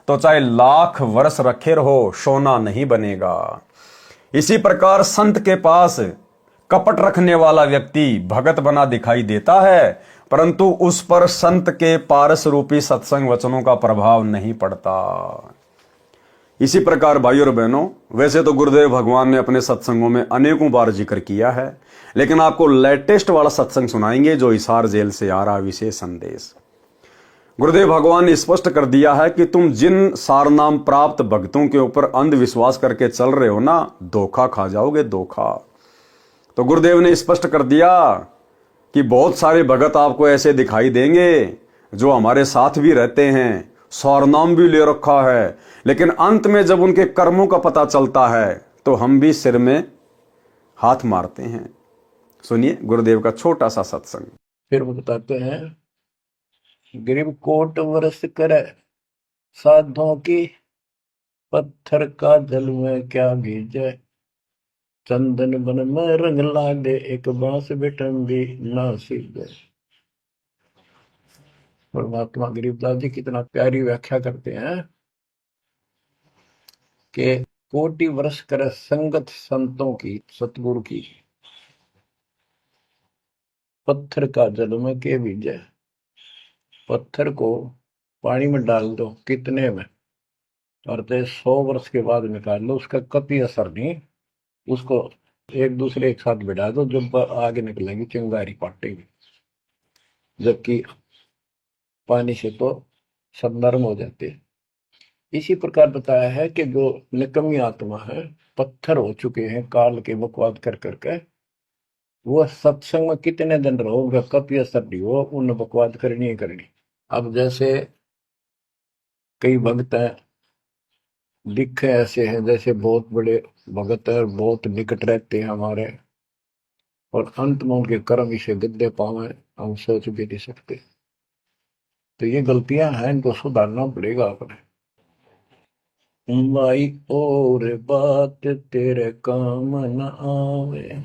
तो चाहे लाख वर्ष रखे रहो, सोना नहीं बनेगा। इसी प्रकार संत के पास कपट रखने वाला व्यक्ति भगत बना दिखाई देता है, परंतु उस पर संत के पारस रूपी सत्संग वचनों का प्रभाव नहीं पड़ता। इसी प्रकार भाइयों और बहनों, वैसे तो गुरुदेव भगवान ने अपने सत्संगों में अनेकों बार जिक्र किया है, लेकिन आपको लेटेस्ट वाला सत्संग सुनाएंगे जो हिसार जेल से आ रहा विशेष संदेश। गुरुदेव भगवान ने स्पष्ट कर दिया है कि तुम जिन सारनाम प्राप्त भक्तों के ऊपर अंधविश्वास करके चल रहे हो ना, धोखा खा जाओगे, धोखा। तो गुरुदेव ने स्पष्ट कर दिया कि बहुत सारे भगत आपको ऐसे दिखाई देंगे जो हमारे साथ भी रहते हैं, सारनाम भी ले रखा है, लेकिन अंत में जब उनके कर्मों का पता चलता है तो हम भी सिर में हाथ मारते हैं। सुनिए गुरुदेव का छोटा सा सत्संग। फिर वो बताते हैं, गरीब कोट वर्ष करे साधों की, पत्थर का जल में क्या भीजे। चंदन बन में रंग लागे, एक बांस बेटन भी ना सीधे। परमात्मा गरीबदास जी कितना प्यारी व्याख्या करते हैं कि कोटि वर्ष करे संगत संतों की, सतगुरु की, पत्थर का जल में के भीजे। पत्थर को पानी में डाल दो कितने में, और 100 वर्ष के बाद निकाल लो, उसका कभी असर नहीं। उसको एक दूसरे एक साथ बिठा दो, जब आगे निकलेंगी चिंगारी पाटेगी, जबकि पानी से तो सब नरम हो जाते हैं। इसी प्रकार बताया है कि जो निकम्मी आत्मा है, पत्थर हो चुके हैं काल के बकवाद कर करके, वो सत्संग में कितने दिन रहो, उनका कभी असर नहीं हो, उन बकवाद करनी ही करनी। अब जैसे कई भक्त हैं, दिखे ऐसे हैं जैसे बहुत बड़े भगत है, बहुत निकट रहते हैं हमारे, और अंत में उनके कर्म इसे गद्दे पावे, हम सोच भी नहीं सकते। तो ये गलतियां हैं, इनको सुधारना पड़ेगा अपने। माई और बात तेरे काम न आवे,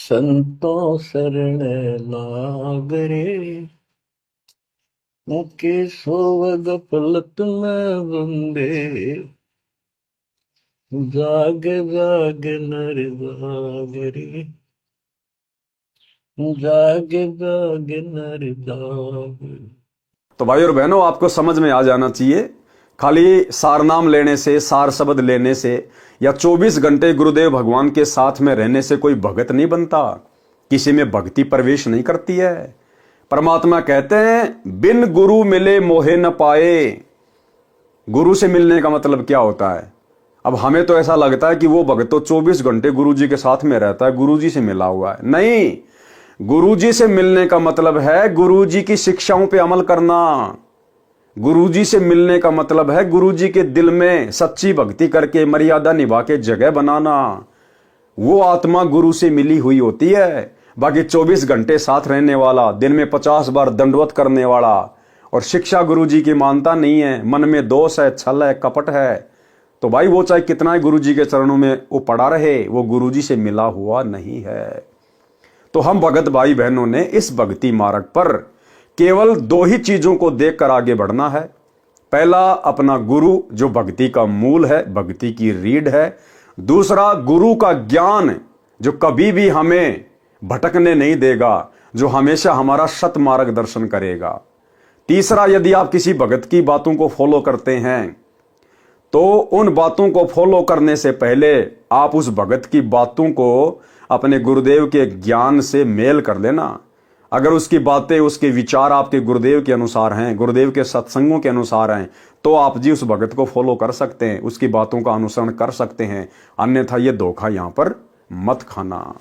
संतों शरण लागरे मुके सोवग पलत में बंदे जाग जाग नर जागरे जाग जाग नर जागरे। तो भाई और बहनों, आपको समझ में आ जाना चाहिए, खाली सार नाम लेने से, सार शब्द लेने से या 24 घंटे गुरुदेव भगवान के साथ में रहने से कोई भगत नहीं बनता, किसी में भक्ति प्रवेश नहीं करती है। परमात्मा कहते हैं बिन गुरु मिले मोहे न पाए। गुरु से मिलने का मतलब क्या होता है? अब हमें तो ऐसा लगता है कि वो भगत तो 24 घंटे गुरु जी के साथ में रहता है, गुरु जी से मिला हुआ है। नहीं, गुरु जी से मिलने का मतलब है गुरु जी की शिक्षाओं पे अमल करना। गुरु जी से मिलने का मतलब है गुरु जी के दिल में सच्ची भक्ति करके मर्यादा निभा के जगह बनाना। वो आत्मा गुरु से मिली हुई होती है। बाकी 24 घंटे साथ रहने वाला, दिन में 50 बार दंडवत करने वाला और शिक्षा गुरु जी की मानता नहीं है, मन में दोष है, छल है, कपट है, तो भाई वो चाहे कितना ही गुरु जी के चरणों में वो पड़ा रहे, वो गुरु जी से मिला हुआ नहीं है। तो हम भगत भाई बहनों ने इस भक्ति मार्ग पर केवल 2 ही चीजों को देखकर आगे बढ़ना है। पहला, अपना गुरु जो भक्ति का मूल है, भक्ति की रीढ़ है। दूसरा, गुरु का ज्ञान जो कभी भी हमें भटकने नहीं देगा, जो हमेशा हमारा सत मार्गदर्शन करेगा। तीसरा, यदि आप किसी भगत की बातों को फॉलो करते हैं तो उन बातों को फॉलो करने से पहले आप उस भगत की बातों को अपने गुरुदेव के ज्ञान से मेल कर लेना। अगर उसकी बातें, उसके विचार आपके गुरुदेव के अनुसार हैं, गुरुदेव के सत्संगों के अनुसार हैं, तो आप जी उस भगत को फॉलो कर सकते हैं, उसकी बातों का अनुसरण कर सकते हैं। अन्यथा ये धोखा यहां पर मत खाना।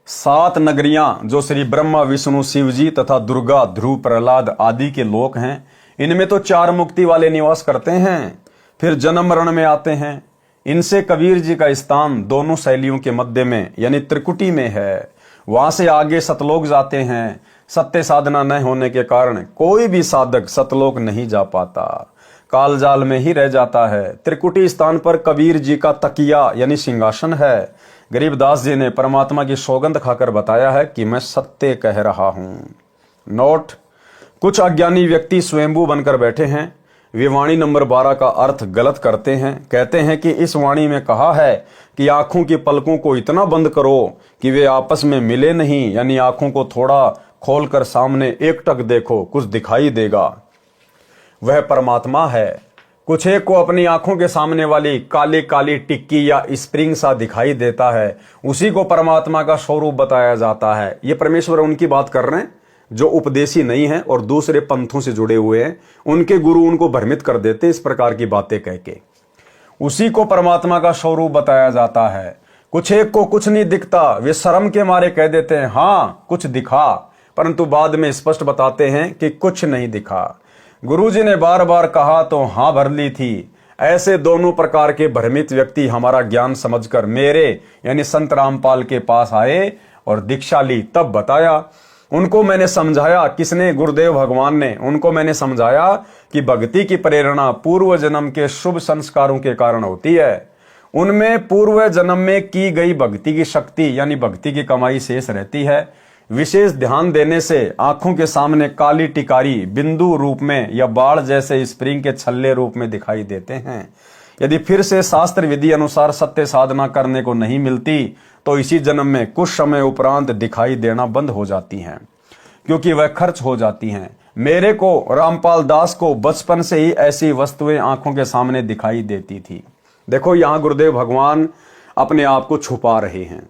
7 नगरियां जो श्री ब्रह्मा, विष्णु, शिव जी तथा दुर्गा, ध्रुव, प्रहलाद आदि के लोक हैं, इनमें तो 4 मुक्ति वाले निवास करते हैं, फिर जन्म मरण में आते हैं। इनसे कबीर जी का स्थान दोनों शैलियों के मध्य में यानी त्रिकुटी में है। वहां से आगे सतलोक जाते हैं। सत्य साधना न होने के कारण कोई भी साधक सतलोक नहीं जा पाता, कालजाल में ही रह जाता है। त्रिकुटी स्थान पर कबीर जी का तकिया यानी सिंहासन है। गरीबदास जी ने परमात्मा की सौगंध खाकर बताया है कि मैं सत्य कह रहा हूं। नोट, कुछ अज्ञानी व्यक्ति स्वयंभू बनकर बैठे हैं। वे वाणी नंबर 12 का अर्थ गलत करते हैं। कहते हैं कि इस वाणी में कहा है कि आंखों की पलकों को इतना बंद करो कि वे आपस में मिले नहीं, यानी आंखों को थोड़ा खोलकर सामने एकटक देखो, कुछ दिखाई देगा। वह परमात्मा है। कुछ एक को अपनी आंखों के सामने वाली काली काली टिक्की या स्प्रिंग सा दिखाई देता है, उसी को परमात्मा का स्वरूप बताया जाता है। ये परमेश्वर उनकी बात कर रहे हैं जो उपदेशी नहीं है और दूसरे पंथों से जुड़े हुए हैं। उनके गुरु उनको भ्रमित कर देते हैं इस प्रकार की बातें कह के। उसी को परमात्मा का स्वरूप बताया जाता है। कुछ एक को कुछ नहीं दिखता, वे शर्म के मारे कह देते हैं हाँ कुछ दिखा, परंतु बाद में स्पष्ट बताते हैं कि कुछ नहीं दिखा। गुरुजी ने बार बार कहा तो हाँ भर ली थी। ऐसे दोनों प्रकार के भ्रमित व्यक्ति हमारा ज्ञान समझकर मेरे यानी संत रामपाल के पास आए और दीक्षा ली। तब बताया, उनको मैंने समझाया। किसने? गुरुदेव भगवान ने। उनको मैंने समझाया कि भक्ति की प्रेरणा पूर्व जन्म के शुभ संस्कारों के कारण होती है। उनमें पूर्व जन्म में की गई भक्ति की शक्ति यानी भक्ति की कमाई शेष रहती है। विशेष ध्यान देने से आंखों के सामने काली टिकारी बिंदु रूप में या बाढ़ जैसे स्प्रिंग के छल्ले रूप में दिखाई देते हैं। यदि फिर से शास्त्र विधि अनुसार सत्य साधना करने को नहीं मिलती तो इसी जन्म में कुछ समय उपरांत दिखाई देना बंद हो जाती हैं, क्योंकि वह खर्च हो जाती हैं। मेरे को, रामपाल दास को बचपन से ही ऐसी वस्तुएं आंखों के सामने दिखाई देती थी। देखो, यहां गुरुदेव भगवान अपने आप को छुपा रहे हैं।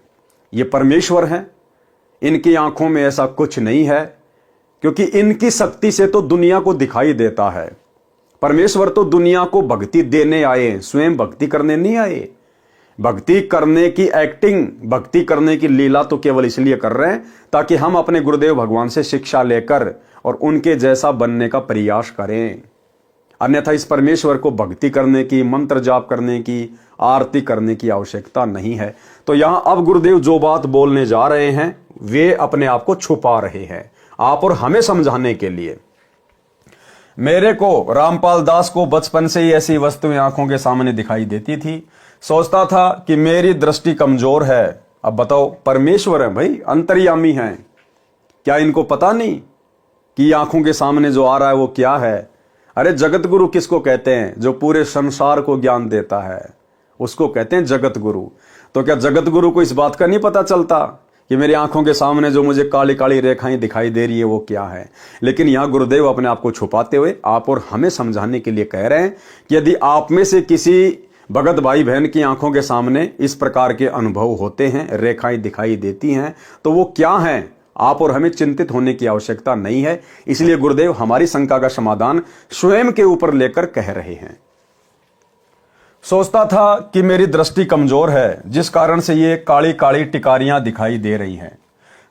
ये परमेश्वर हैं, इनकी आंखों में ऐसा कुछ नहीं है, क्योंकि इनकी शक्ति से तो दुनिया को दिखाई देता है। परमेश्वर तो दुनिया को भक्ति देने आए, स्वयं भक्ति करने नहीं आए। भक्ति करने की एक्टिंग, भक्ति करने की लीला तो केवल इसलिए कर रहे हैं ताकि हम अपने गुरुदेव भगवान से शिक्षा लेकर और उनके जैसा बनने का प्रयास करें। अन्यथा इस परमेश्वर को भक्ति करने की, मंत्र जाप करने की, आरती करने की आवश्यकता नहीं है। तो यहां अब गुरुदेव जो बात बोलने जा रहे हैं वे अपने आप को छुपा रहे हैं आप और हमें समझाने के लिए। मेरे को, रामपाल दास को बचपन से ही ऐसी वस्तुएं आंखों के सामने दिखाई देती थी। सोचता था कि मेरी दृष्टि कमजोर है, अब बताओ, परमेश्वर है भाई, अंतर्यामी हैं, क्या इनको पता नहीं कि आंखों के सामने जो आ रहा है वो क्या है? अरे जगत गुरु किसको कहते हैं? जो पूरे संसार को ज्ञान देता है उसको कहते हैं जगत गुरु। तो क्या जगत गुरु को इस बात का नहीं पता चलता कि मेरी आंखों के सामने जो मुझे काली काली रेखाएं दिखाई दे रही है वो क्या है? लेकिन यहां गुरुदेव अपने आप को छुपाते हुए आप और हमें समझाने के लिए कह रहे हैं कि यदि आप में से किसी भगत भाई बहन की आंखों के सामने इस प्रकार के अनुभव होते हैं, रेखाएं दिखाई देती हैं, तो वो क्या हैं? आप और हमें चिंतित होने की आवश्यकता नहीं है। इसलिए गुरुदेव हमारी शंका का समाधान स्वयं के ऊपर लेकर कह रहे हैं। सोचता था कि मेरी दृष्टि कमजोर है, जिस कारण से ये काली काली टिकारियां दिखाई दे रही हैं।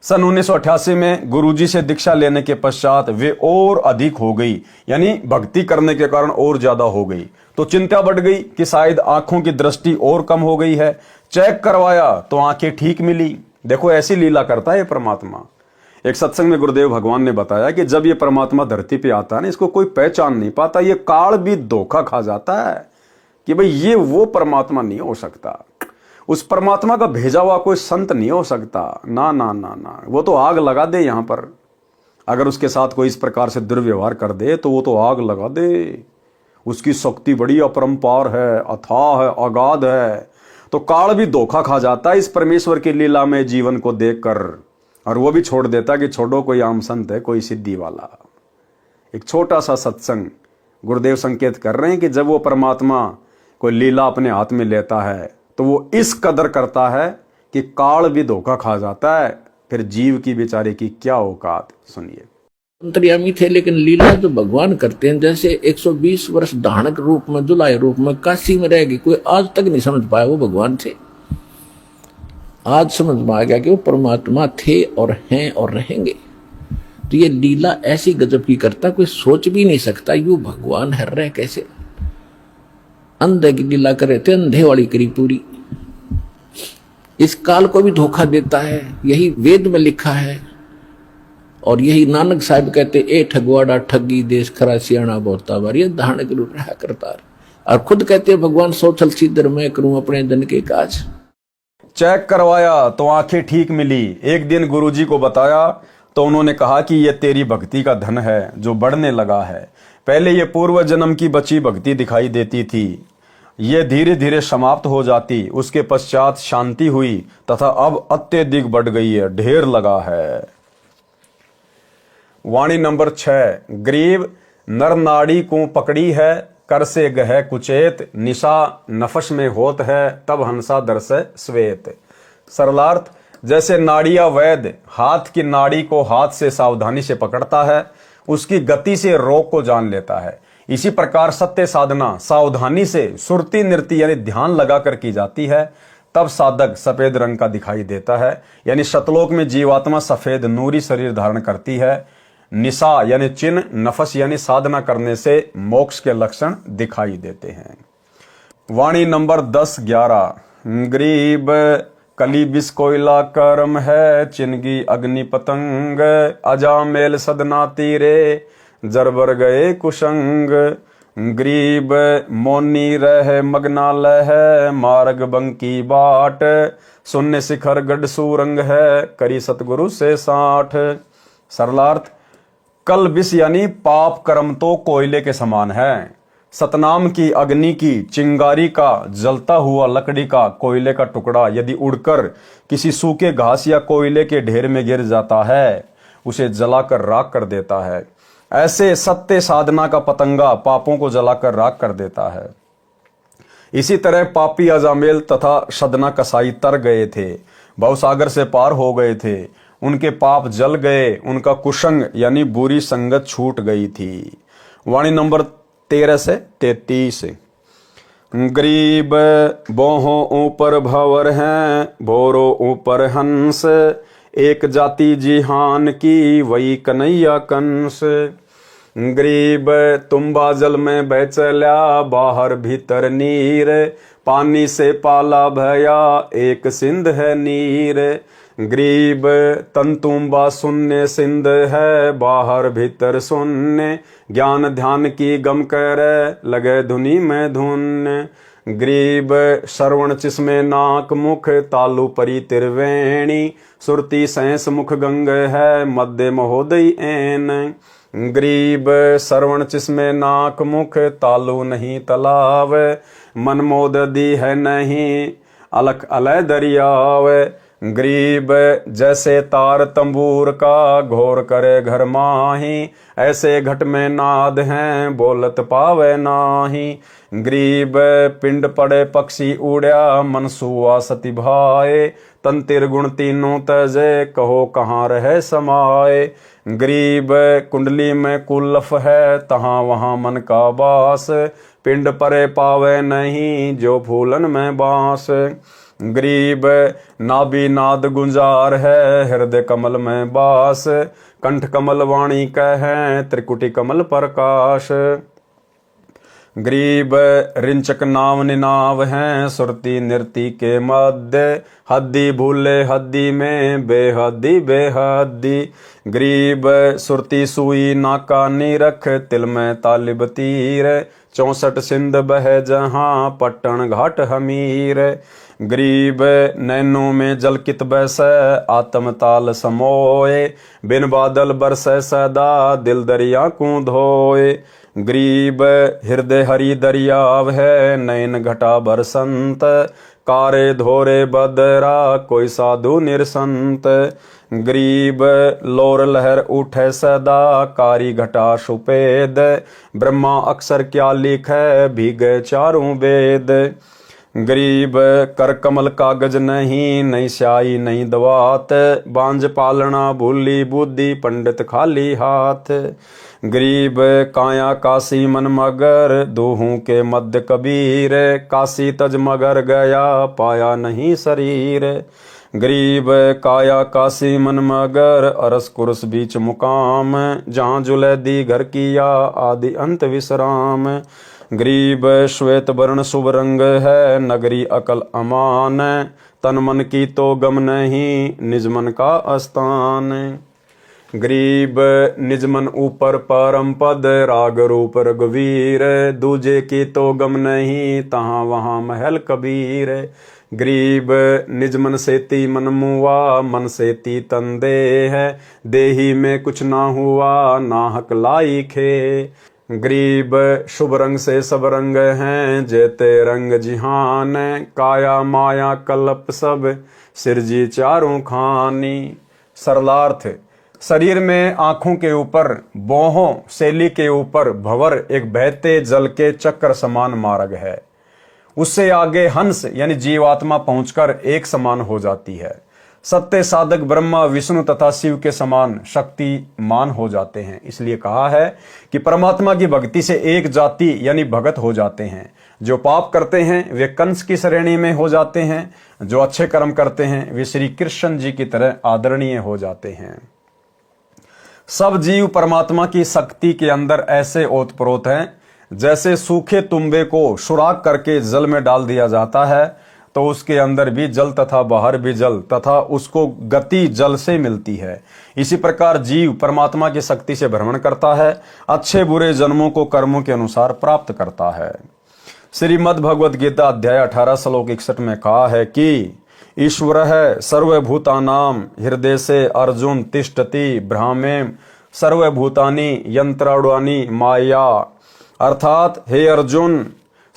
सन 1988 में गुरुजी से दीक्षा लेने के पश्चात वे और अधिक हो गई, यानी भक्ति करने के कारण और ज्यादा हो गई। तो चिंता बढ़ गई कि शायद आंखों की दृष्टि और कम हो गई है। चेक करवाया तो आंखें ठीक मिली। देखो ऐसी लीला करता है परमात्मा। एक सत्संग में गुरुदेव भगवान ने बताया कि जब ये परमात्मा धरती पे आता है ना, इसको कोई पहचान नहीं पाता, ये काल भी धोखा खा जाता है कि भाई ये वो परमात्मा नहीं हो सकता, उस परमात्मा का भेजा हुआ कोई संत नहीं हो सकता। ना ना ना ना, वो तो आग लगा दे यहां पर। अगर उसके साथ कोई इस प्रकार से दुर्व्यवहार कर दे तो वो तो आग लगा दे। उसकी शक्ति बड़ी अपरंपार है, अथाह है, अगाध है। तो काल भी धोखा खा जाता है इस परमेश्वर की लीला में जीवन को देखकर, और वो भी छोड़ देता कि छोड़ो कोई आम संत है, कोई सिद्धि वाला। एक छोटा सा सत्संग गुरुदेव संकेत कर रहे हैं कि जब वो परमात्मा कोई लीला अपने हाथ में लेता है तो वो इस कदर करता है कि काल भी धोखा खा जाता है। फिर जीव की बेचारे की क्या औकात, सुनिए। अंतर्यामी थे, लेकिन लीला जो भगवान करते हैं, जैसे 120 वर्ष धानक रूप में, दुलाय रूप में काशी में रहेगी, कोई आज तक नहीं समझ पाया वो भगवान थे। आज समझ में आ गया कि वो परमात्मा थे और हैं और रहेंगे। तो ये लीला ऐसी गजब की करता, कोई सोच भी नहीं सकता यू भगवान है रहे कैसे। अंधे की लीला करे थे, अंधे वाली करी पूरी। इस काल को भी धोखा देता है, यही वेद में लिखा है। और यही नानक साहब कहते, ए ठगवाड़ा ठगी देश खरा सियाणा बहुता बार, ये धानक रूप रहा करता। और खुद कहते भगवान सोचल सीधर मैं करूं अपने जन के काज। चेक करवाया तो आंखें ठीक मिली। एक दिन गुरुजी को बताया तो उन्होंने कहा कि ये तेरी भक्ति का धन है जो बढ़ने लगा है। पहले ये पूर्व जन्म की बची भक्ति दिखाई देती थी, ये धीरे धीरे समाप्त हो जाती, उसके पश्चात शांति हुई तथा अब अत्यधिक बढ़ गई है, ढेर लगा है। वाणी नंबर 6। गरीब नर नाड़ी को पकड़ी है, कर से गह कुचेत, निशा नफस में होत है, तब हंसा दरस श्वेत। सरलार्थ, जैसे नाड़िया वैद हाथ की नाड़ी को हाथ से सावधानी से पकड़ता है, उसकी गति से रोग को जान लेता है, इसी प्रकार सत्य साधना सावधानी से सुरती नृत्य यानी ध्यान लगाकर की जाती है, तब साधक सफेद रंग का दिखाई देता है। यानी शतलोक में जीवात्मा सफेद नूरी शरीर धारण करती है। निशा यानी चिन्ह, नफस यानी साधना करने से मोक्ष के लक्षण दिखाई देते हैं। वाणी नंबर 10-11। गरीब कली बिस कोयला कर्म है, चिनगी अग्नि पतंग, अजामेल सदना तीरे, जरबर गए कुशंग। गरीब मोनी रह मगना लह, मार्ग बंकी बाट, शून्य शिखर गढ़ सूरंग है, करी सतगुरु से साठ। सरलार्थ, कल बिस यानी पाप कर्म तो कोयले के समान है, सतनाम की अग्नि की चिंगारी का जलता हुआ लकड़ी का कोयले का टुकड़ा यदि उड़कर किसी सूखे घास या कोयले के ढेर में गिर जाता है, उसे जलाकर राख कर देता है। ऐसे सत्य साधना का पतंगा पापों को जलाकर राख कर देता है। इसी तरह पापी अजामेल तथा सदना कसाई तर गए थे, भवसागर से पार हो गए थे, उनके पाप जल गए, उनका कुशंग यानी बुरी संगत छूट गई थी। वाणी नंबर 13 से 33। गरीब बोहों ऊपर भंवर हैं, भोरो ऊपर हंस, एक जाति जिहान की वही कन्हैया कंस। गरीब तुम्बा जल में बह चला, बाहर भीतर नीर, पानी से पाला भया, एक सिंध है नीर। गरीब तंतुम्बा शून्य सिंध है, बाहर भीतर शून्य, ज्ञान ध्यान की गम करे, लगे धुनी में धुन। ग्रीब श्रवण चिस्मे नाक मुख तालु परी त्रिवेणी सुरती सैंस मुख गंग है मध्य महोदय एन। ग्रीब श्रवण चिस्मे नाक मुख तालु नहीं तलाव मन मोद दी है नहीं अलख अलय दरियाव। ग्रीब जैसे तार तंबूर का घोर करे घर माही ऐसे घट में नाद हैं बोलत पावे नाही। ग्रीब पिंड पड़े पक्षी उड़या मन सुआ सती भाए तन तिरगुण तीनों तजे कहो कहाँ रहे समाए। ग्रीब कुंडली में कुलफ है तहाँ वहाँ मन का बास पिंड परे पावे नहीं जो फूलन में बांस। ग्रीब नाभि नाद गुंजार है हृदय कमल में बास कंठ कमल वाणी कहे त्रिकुटी कमल प्रकाश। ग्रीब रिंचक नाव निनाव हैं सुरती नृति के मध्य हद्दी भूले हद्दी में बेहद्दी बेहद्दी। ग्रीब सुरती सुई नाका नीरख तिल में तालिब तीर 64 सिंध बह जहाँ पट्टन घाट हमीर। ग्रीब नैनों में जल कित बैस आत्म ताल समोए बिन बादल बरसै सदा दिल दरिया को धोए। ग्रीब हृदय हरि दरियाव है नैन घटा बरसंत कारे धोरे बदरा कोई साधु निरसंत। ग्रीब लोर लहर उठे सदा कारी घटा सुपेद ब्रह्मा अक्षर क्या लिखे भीगे चारों वेद। गरीब कर कमल कागज नहीं नहीं स्याही नहीं दवात बांझ पालना भूली बुद्धि पंडित खाली हाथ। गरीब काया काशी मन मगर दोहू के मध्य कबीर काशी तज मगर गया पाया नहीं शरीर। गरीब काया काशी मन मगर अरस कुरस बीच मुकाम जहाँ जुलैदी घर किया आदि अंत विश्राम। गरीब श्वेत वर्ण शुभ रंग है नगरी अकल अमान तन मन की तो गम नहीं निज मन का स्थान। गरीब निज मन ऊपर परम पद राग रूप रघुवीर दूजे की तो गम नहीं तहाँ वहाँ महल कबीर। गरीब निज मन सेती मन मुआ मन सेती तन दे है देही में कुछ ना हुआ नाहक लाई खे। गरीब शुभ रंग से सब रंग हैं जेते रंग जिहान काया माया कल्प सब सिरजी चारों खानी। सरलार्थ शरीर में आंखों के ऊपर बोहों शैली के ऊपर भंवर एक बहते जल के चक्र समान मार्ग है उससे आगे हंस यानी जीवात्मा पहुंचकर एक समान हो जाती है। सत्य साधक ब्रह्मा विष्णु तथा शिव के समान शक्तिमान हो जाते हैं। इसलिए कहा है कि परमात्मा की भक्ति से एक जाति यानी भगत हो जाते हैं। जो पाप करते हैं वे कंस की श्रेणी में हो जाते हैं जो अच्छे कर्म करते हैं वे श्री कृष्ण जी की तरह आदरणीय हो जाते हैं। सब जीव परमात्मा की शक्ति के अंदर ऐसे ओतप्रोत हैं जैसे सूखे तुम्बे को सुराख करके जल में डाल दिया जाता है तो उसके अंदर भी जल तथा बाहर भी जल तथा उसको गति जल से मिलती है। इसी प्रकार जीव परमात्मा की शक्ति से भ्रमण करता है अच्छे बुरे जन्मों को कर्मों के अनुसार प्राप्त करता है। श्रीमद् भगवद गीता अध्याय 18 श्लोक 61 में कहा है कि ईश्वर है सर्वभूतानाम हृदय से अर्जुन तिष्ठति ब्राह्मेम सर्वभूतानि यंत्राणि माया। अर्थात हे अर्जुन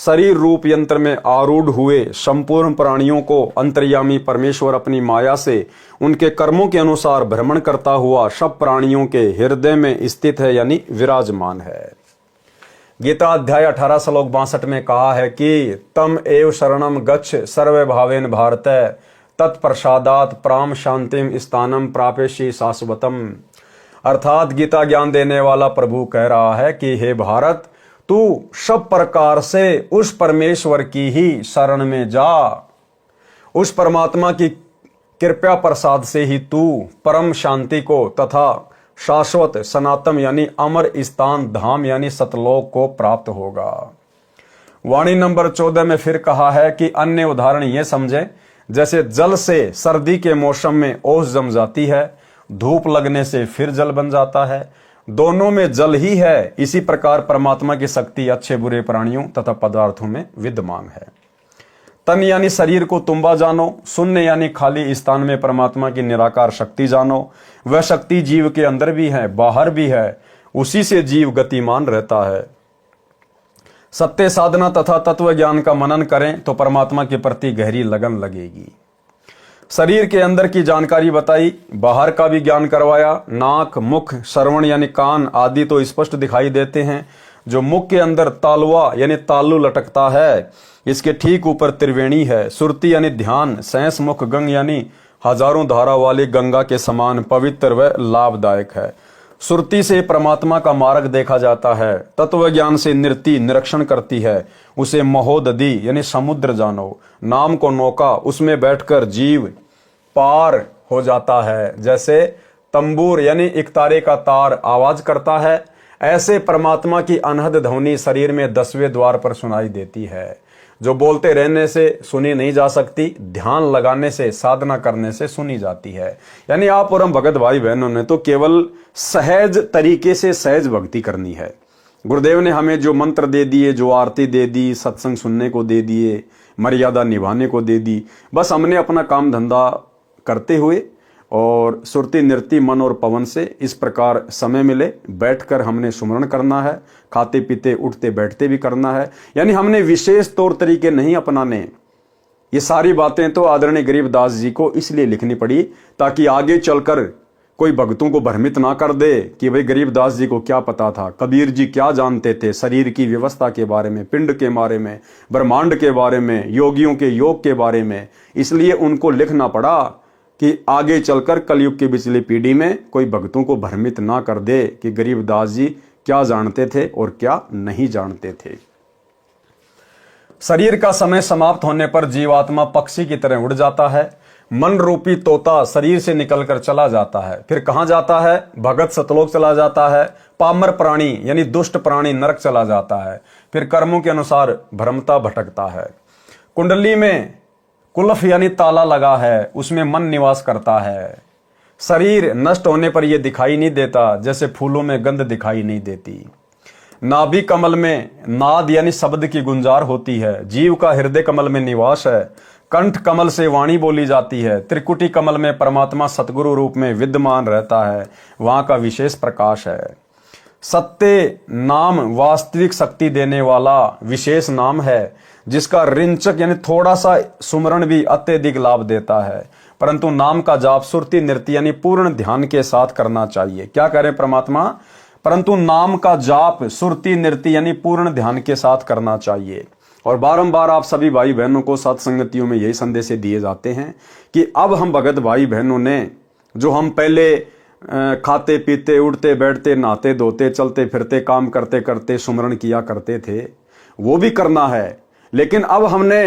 शरीर रूप यंत्र में आरूढ़ हुए संपूर्ण प्राणियों को अंतर्यामी परमेश्वर अपनी माया से उनके कर्मों के अनुसार भ्रमण करता हुआ सब प्राणियों के हृदय में स्थित है यानी विराजमान है। गीता अध्याय 18 श्लोक 62 में कहा है कि तम एव शरणम गच्छ सर्व भावेन भारत तत्प्रसादात प्राम शांतिम स्थानम प्रापेशी शाश्वतम। अर्थात गीता ज्ञान देने वाला प्रभु कह रहा है कि हे भारत तू सब प्रकार से उस परमेश्वर की ही शरण में जा। उस परमात्मा की कृपा प्रसाद से ही तू परम शांति को तथा शाश्वत सनातन यानी अमर स्थान धाम यानी सतलोक को प्राप्त होगा। वाणी नंबर 14 में फिर कहा है कि अन्य उदाहरण ये समझे जैसे जल से सर्दी के मौसम में ओस जम जाती है धूप लगने से फिर जल बन जाता है दोनों में जल ही है। इसी प्रकार परमात्मा की शक्ति अच्छे बुरे प्राणियों तथा पदार्थों में विद्यमान है। तन यानी शरीर को तुम्बा जानो, शून्य यानी खाली स्थान में परमात्मा की निराकार शक्ति जानो। वह शक्ति जीव के अंदर भी है, बाहर भी है, उसी से जीव गतिमान रहता है। सत्य साधना तथा तत्व ज्ञान का मनन करें तो परमात्मा के प्रति गहरी लगन लगेगी। शरीर के अंदर की जानकारी बताई, बाहर का भी ज्ञान करवाया। नाक, मुख, श्रवण यानी कान आदि तो स्पष्ट दिखाई देते हैं। जो मुख के अंदर तालुआ यानी तालु लटकता है, इसके ठीक ऊपर त्रिवेणी है। सुरती यानी ध्यान, सैंस मुख गंग यानी हजारों धारा वाली गंगा के समान पवित्र व लाभदायक है। सुरती से परमात्मा का मार्ग देखा जाता है। तत्व ज्ञान से नृति निरीक्षण करती है, उसे महोदधि यानी समुद्र जानो। नाम को नौका, उसमें बैठकर जीव पार हो जाता है। जैसे तंबूर यानी एक तारे का तार आवाज करता है, ऐसे परमात्मा की अनहद ध्वनि शरीर में 10वें द्वार पर सुनाई देती है, जो बोलते रहने से सुनी नहीं जा सकती, ध्यान लगाने से, साधना करने से सुनी जाती है। यानी आप और हम भगत भाई बहनों ने तो केवल सहज तरीके से सहज भक्ति करनी है। गुरुदेव ने हमें जो मंत्र दे दिए, जो आरती दे दी, सत्संग सुनने को दे दिए, मर्यादा निभाने को दे दी, बस हमने अपना काम धंधा करते हुए और सुरती नृत्य मन और पवन से इस प्रकार समय मिले बैठकर हमने सुमरण करना है। खाते पीते उठते बैठते भी करना है। यानी हमने विशेष तौर तरीके नहीं अपनाने। ये सारी बातें तो आदरणीय गरीबदास जी को इसलिए लिखनी पड़ी ताकि आगे चलकर कोई भक्तों को भ्रमित ना कर दे कि भाई गरीबदास जी को क्या पता था, कबीर जी क्या जानते थे शरीर की व्यवस्था के बारे में, पिंड के बारे में, ब्रह्मांड के बारे में, योगियों के योग के बारे में। इसलिए उनको लिखना पड़ा कि आगे चलकर कलयुग की पिछली पीढ़ी में कोई भक्तों को भ्रमित ना कर दे कि गरीबदास जी क्या जानते थे और क्या नहीं जानते थे। शरीर का समय समाप्त होने पर जीवात्मा पक्षी की तरह उड़ जाता है। मन रूपी तोता शरीर से निकलकर चला जाता है। फिर कहां जाता है? भगत सतलोक चला जाता है। पामर प्राणी यानी दुष्ट प्राणी नरक चला जाता है। फिर कर्मों के अनुसार भ्रमता भटकता है। कुंडली में कुलफ यानी ताला लगा है, उसमें मन निवास करता है। शरीर नष्ट होने पर यह दिखाई नहीं देता, जैसे फूलों में गंध दिखाई नहीं देती। नाभि कमल में नाद यानी शब्द की गुंजार होती है। जीव का हृदय कमल में निवास है। कंठ कमल से वाणी बोली जाती है। त्रिकुटी कमल में परमात्मा सतगुरु रूप में विद्यमान रहता है, वहां का विशेष प्रकाश है। सत्य नाम वास्तविक शक्ति देने वाला विशेष नाम है, जिसका रिंचक यानी थोड़ा सा सुमरण भी अत्यधिक लाभ देता है। परंतु नाम का जाप सुरती नृत्य यानी पूर्ण ध्यान के साथ करना चाहिए। क्या करें परमात्मा? परंतु नाम का जाप सुरती नृत्य यानी पूर्ण ध्यान के साथ करना चाहिए। और बारंबार आप सभी भाई बहनों को सत्संगतियों में यही संदेश दिए जाते हैं कि अब हम भगत भाई बहनों ने जो हम पहले खाते पीते उठते बैठते नहाते धोते चलते फिरते काम करते करते सुमरण किया करते थे, वो भी करना है। लेकिन अब हमने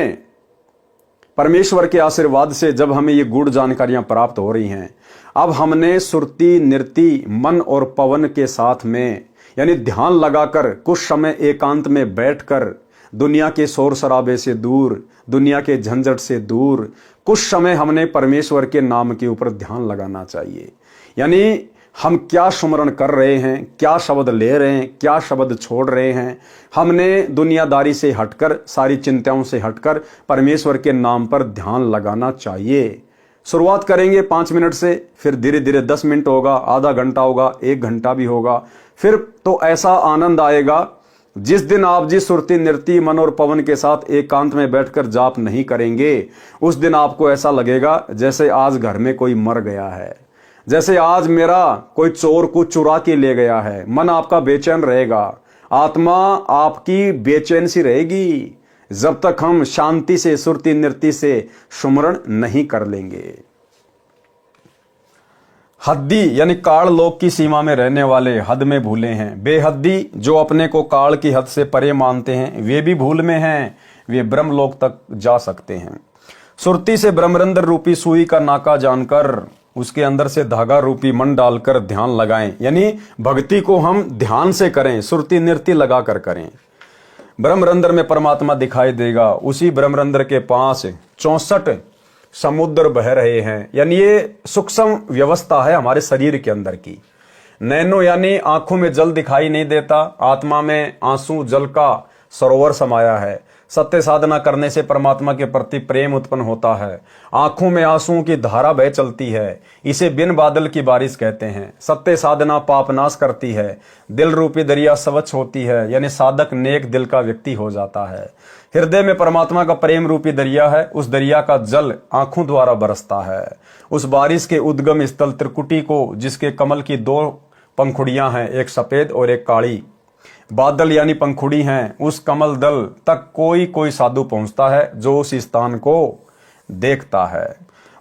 परमेश्वर के आशीर्वाद से जब हमें ये गूढ़ जानकारियां प्राप्त हो रही हैं, अब हमने सुरती नृत्य मन और पवन के साथ में यानी ध्यान लगाकर कुछ समय एकांत में बैठकर दुनिया के शोर शराबे से दूर, दुनिया के झंझट से दूर कुछ समय हमने परमेश्वर के नाम के ऊपर ध्यान लगाना चाहिए। यानी हम क्या सुमरण कर रहे हैं, क्या शब्द ले रहे हैं, क्या शब्द छोड़ रहे हैं। हमने दुनियादारी से हटकर, सारी चिंताओं से हटकर परमेश्वर के नाम पर ध्यान लगाना चाहिए। शुरुआत करेंगे 5 मिनट से, फिर धीरे धीरे 10 मिनट होगा, आधा घंटा होगा, 1 घंटा भी होगा। फिर तो ऐसा आनंद आएगा जिस दिन आप जी सुरती नृत्य मन और पवन के साथ एकांत में बैठकर जाप नहीं करेंगे, उस दिन आपको ऐसा लगेगा जैसे आज घर में कोई मर गया है, जैसे आज मेरा कोई चोर कुछ चुरा के ले गया है। मन आपका बेचैन रहेगा, आत्मा आपकी बेचैन सी रहेगी जब तक हम शांति से सुरती नृत्य से सुमरण नहीं कर लेंगे। हद्दी यानी काल लोक की सीमा में रहने वाले हद में भूले हैं। बेहद्दी जो अपने को काल की हद से परे मानते हैं, वे भी भूल में हैं, वे ब्रह्मलोक तक जा सकते हैं। सुरती से ब्रह्मरंध्र रूपी सुई का नाका जानकर उसके अंदर से धागा रूपी मन डालकर ध्यान लगाएं। यानी भक्ति को हम ध्यान से करें, सुरती नृत्य लगाकर करें। ब्रह्मरंध्र में परमात्मा दिखाई देगा। उसी ब्रह्मरंध्र के पास 64 समुद्र बह रहे हैं। यानी ये सूक्ष्म व्यवस्था है हमारे शरीर के अंदर की। नैनो यानी आंखों में जल दिखाई नहीं देता, आत्मा में आंसू जल का सरोवर समाया है। सत्य साधना करने से परमात्मा के प्रति प्रेम उत्पन्न होता है। आंखों में आंसुओं की धारा बह चलती है, इसे बिन बादल की बारिश कहते हैं। सत्य साधना पाप नाश करती है, दिल रूपी दरिया स्वच्छ होती है, यानी साधक नेक दिल का व्यक्ति हो जाता है। हृदय में परमात्मा का प्रेम रूपी दरिया है, उस दरिया का जल आंखों द्वारा बरसता है। उस बारिश के उद्गम स्थल त्रिकुटी को, जिसके कमल की 2 पंखुड़ियां हैं, एक सफेद और एक काली, बादल यानी पंखुड़ी हैं, उस कमल दल तक कोई साधु पहुंचता है जो उस स्थान को देखता है।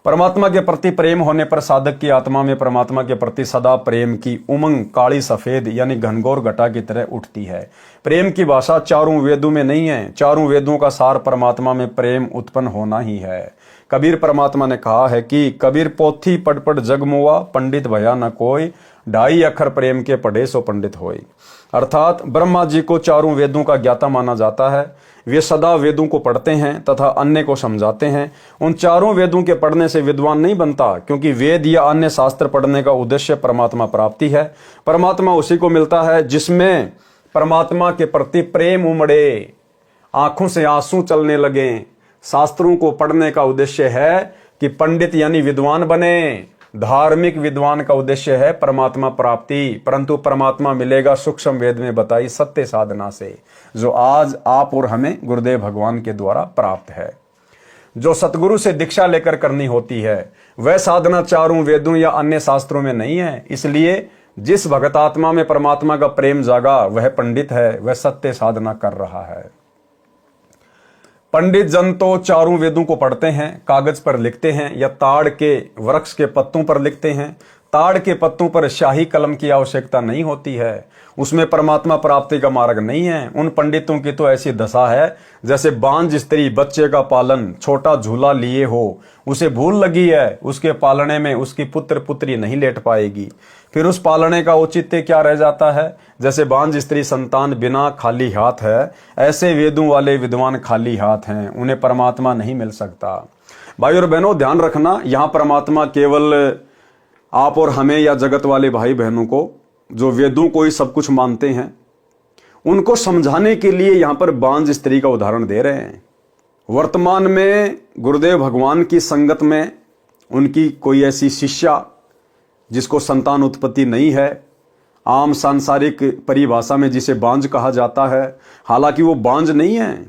परमात्मा के प्रति प्रेम होने पर साधक की आत्मा में परमात्मा के प्रति सदा प्रेम की उमंग काली सफेद यानी घनघोर घटा की तरह उठती है। प्रेम की भाषा चारों वेदों में नहीं है, चारों वेदों का सार परमात्मा में प्रेम उत्पन्न होना ही है। कबीर परमात्मा ने कहा है कि कबीर पोथी पढ़ पढ़ जग मुआ, पंडित भया न कोई, 2.5 अक्षर प्रेम के पढ़े सो पंडित होय। अर्थात ब्रह्मा जी को चारों वेदों का ज्ञाता माना जाता है। वे सदा वेदों को पढ़ते हैं तथा अन्य को समझाते हैं। उन चारों वेदों के पढ़ने से विद्वान नहीं बनता, क्योंकि वेद या अन्य शास्त्र पढ़ने का उद्देश्य परमात्मा प्राप्ति है। परमात्मा उसी को मिलता है जिसमें परमात्मा के प्रति प्रेम उमड़े, आंखों से आंसू चलने लगे। शास्त्रों को पढ़ने का उद्देश्य है कि पंडित यानी विद्वान बने। धार्मिक विद्वान का उद्देश्य है परमात्मा प्राप्ति, परंतु परमात्मा मिलेगा सूक्ष्म वेद में बताई सत्य साधना से, जो आज आप और हमें गुरुदेव भगवान के द्वारा प्राप्त है। जो सतगुरु से दीक्षा लेकर करनी होती है वह साधना चारों वेदों या अन्य शास्त्रों में नहीं है। इसलिए जिस भगत आत्मा में परमात्मा का प्रेम जागा वह पंडित है, वह सत्य साधना कर रहा है। पंडित जन तो चारों वेदों को पढ़ते हैं, कागज पर लिखते हैं या ताड़ के वृक्ष के पत्तों पर लिखते हैं। ताड़ के पत्तों पर शाही कलम की आवश्यकता नहीं होती है, उसमें परमात्मा प्राप्ति का मार्ग नहीं है। उन पंडितों की तो ऐसी दशा है जैसे बांझ स्त्री बच्चे का पालन छोटा झूला लिए हो, उसे भूल लगी है, उसके पालने में उसकी पुत्र पुत्री नहीं लेट पाएगी, फिर उस पालने का औचित्य क्या रह जाता है। जैसे बांझ स्त्री संतान बिना खाली हाथ है, ऐसे वेदों वाले विद्वान खाली हाथ हैं, उन्हें परमात्मा नहीं मिल सकता। भाई और बहनों ध्यान रखना, यहाँ परमात्मा केवल आप और हमें या जगत वाले भाई बहनों को जो वेदों को ही सब कुछ मानते हैं उनको समझाने के लिए यहाँ पर बांझ स्त्री का उदाहरण दे रहे हैं। वर्तमान में गुरुदेव भगवान की संगत में उनकी कोई ऐसी शिष्या जिसको संतान उत्पत्ति नहीं है, आम सांसारिक परिभाषा में जिसे बांझ कहा जाता है, हालांकि वो बांझ नहीं है।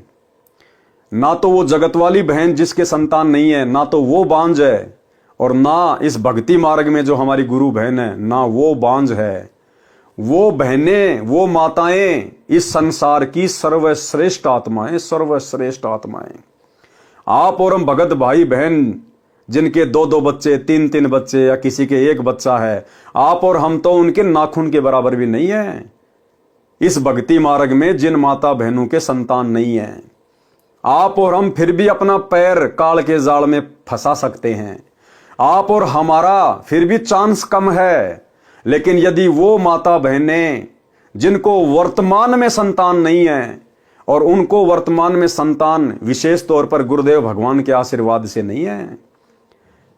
ना तो वो जगत वाली बहन जिसके संतान नहीं है, ना तो वो बांझ है, और ना इस भक्ति मार्ग में जो हमारी गुरु बहन है ना वो बांझ है। वो बहनें, वो माताएं इस संसार की सर्वश्रेष्ठ आत्माएं, सर्वश्रेष्ठ आत्माएं। आप और हम भगत भाई बहन जिनके 2-2 बच्चे, 3-3 बच्चे या किसी के 1 बच्चा है, आप और हम तो उनके नाखून के बराबर भी नहीं है। इस भक्ति मार्ग में जिन माता बहनों के संतान नहीं है, आप और हम फिर भी अपना पैर काल के जाल में फंसा सकते हैं। आप और हमारा फिर भी चांस कम है, लेकिन यदि वो माता बहनें जिनको वर्तमान में संतान नहीं है और उनको वर्तमान में संतान विशेष तौर पर गुरुदेव भगवान के आशीर्वाद से नहीं है,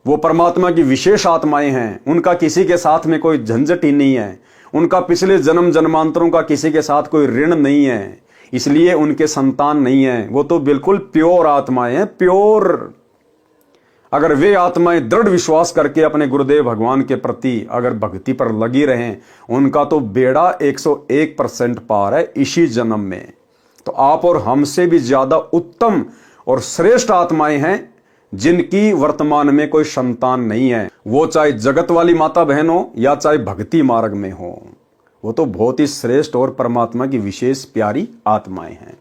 वो परमात्मा की विशेष आत्माएं हैं, उनका किसी के साथ में कोई झंझट ही नहीं है, उनका पिछले जन्म जन्मांतरों का किसी के साथ कोई ऋण नहीं है, इसलिए उनके संतान नहीं है। वो तो बिल्कुल प्योर आत्माएं हैं, प्योर। अगर वे आत्माएं दृढ़ विश्वास करके अपने गुरुदेव भगवान के प्रति अगर भक्ति पर लगी रहें, उनका तो बेड़ा 101% पार है इसी जन्म में। तो आप और हमसे भी ज्यादा उत्तम और श्रेष्ठ आत्माएं हैं जिनकी वर्तमान में कोई संतान नहीं है, वो चाहे जगत वाली माता बहन हो या चाहे भक्ति मार्ग में हो, वो तो बहुत ही श्रेष्ठ और परमात्मा की विशेष प्यारी आत्माएं हैं।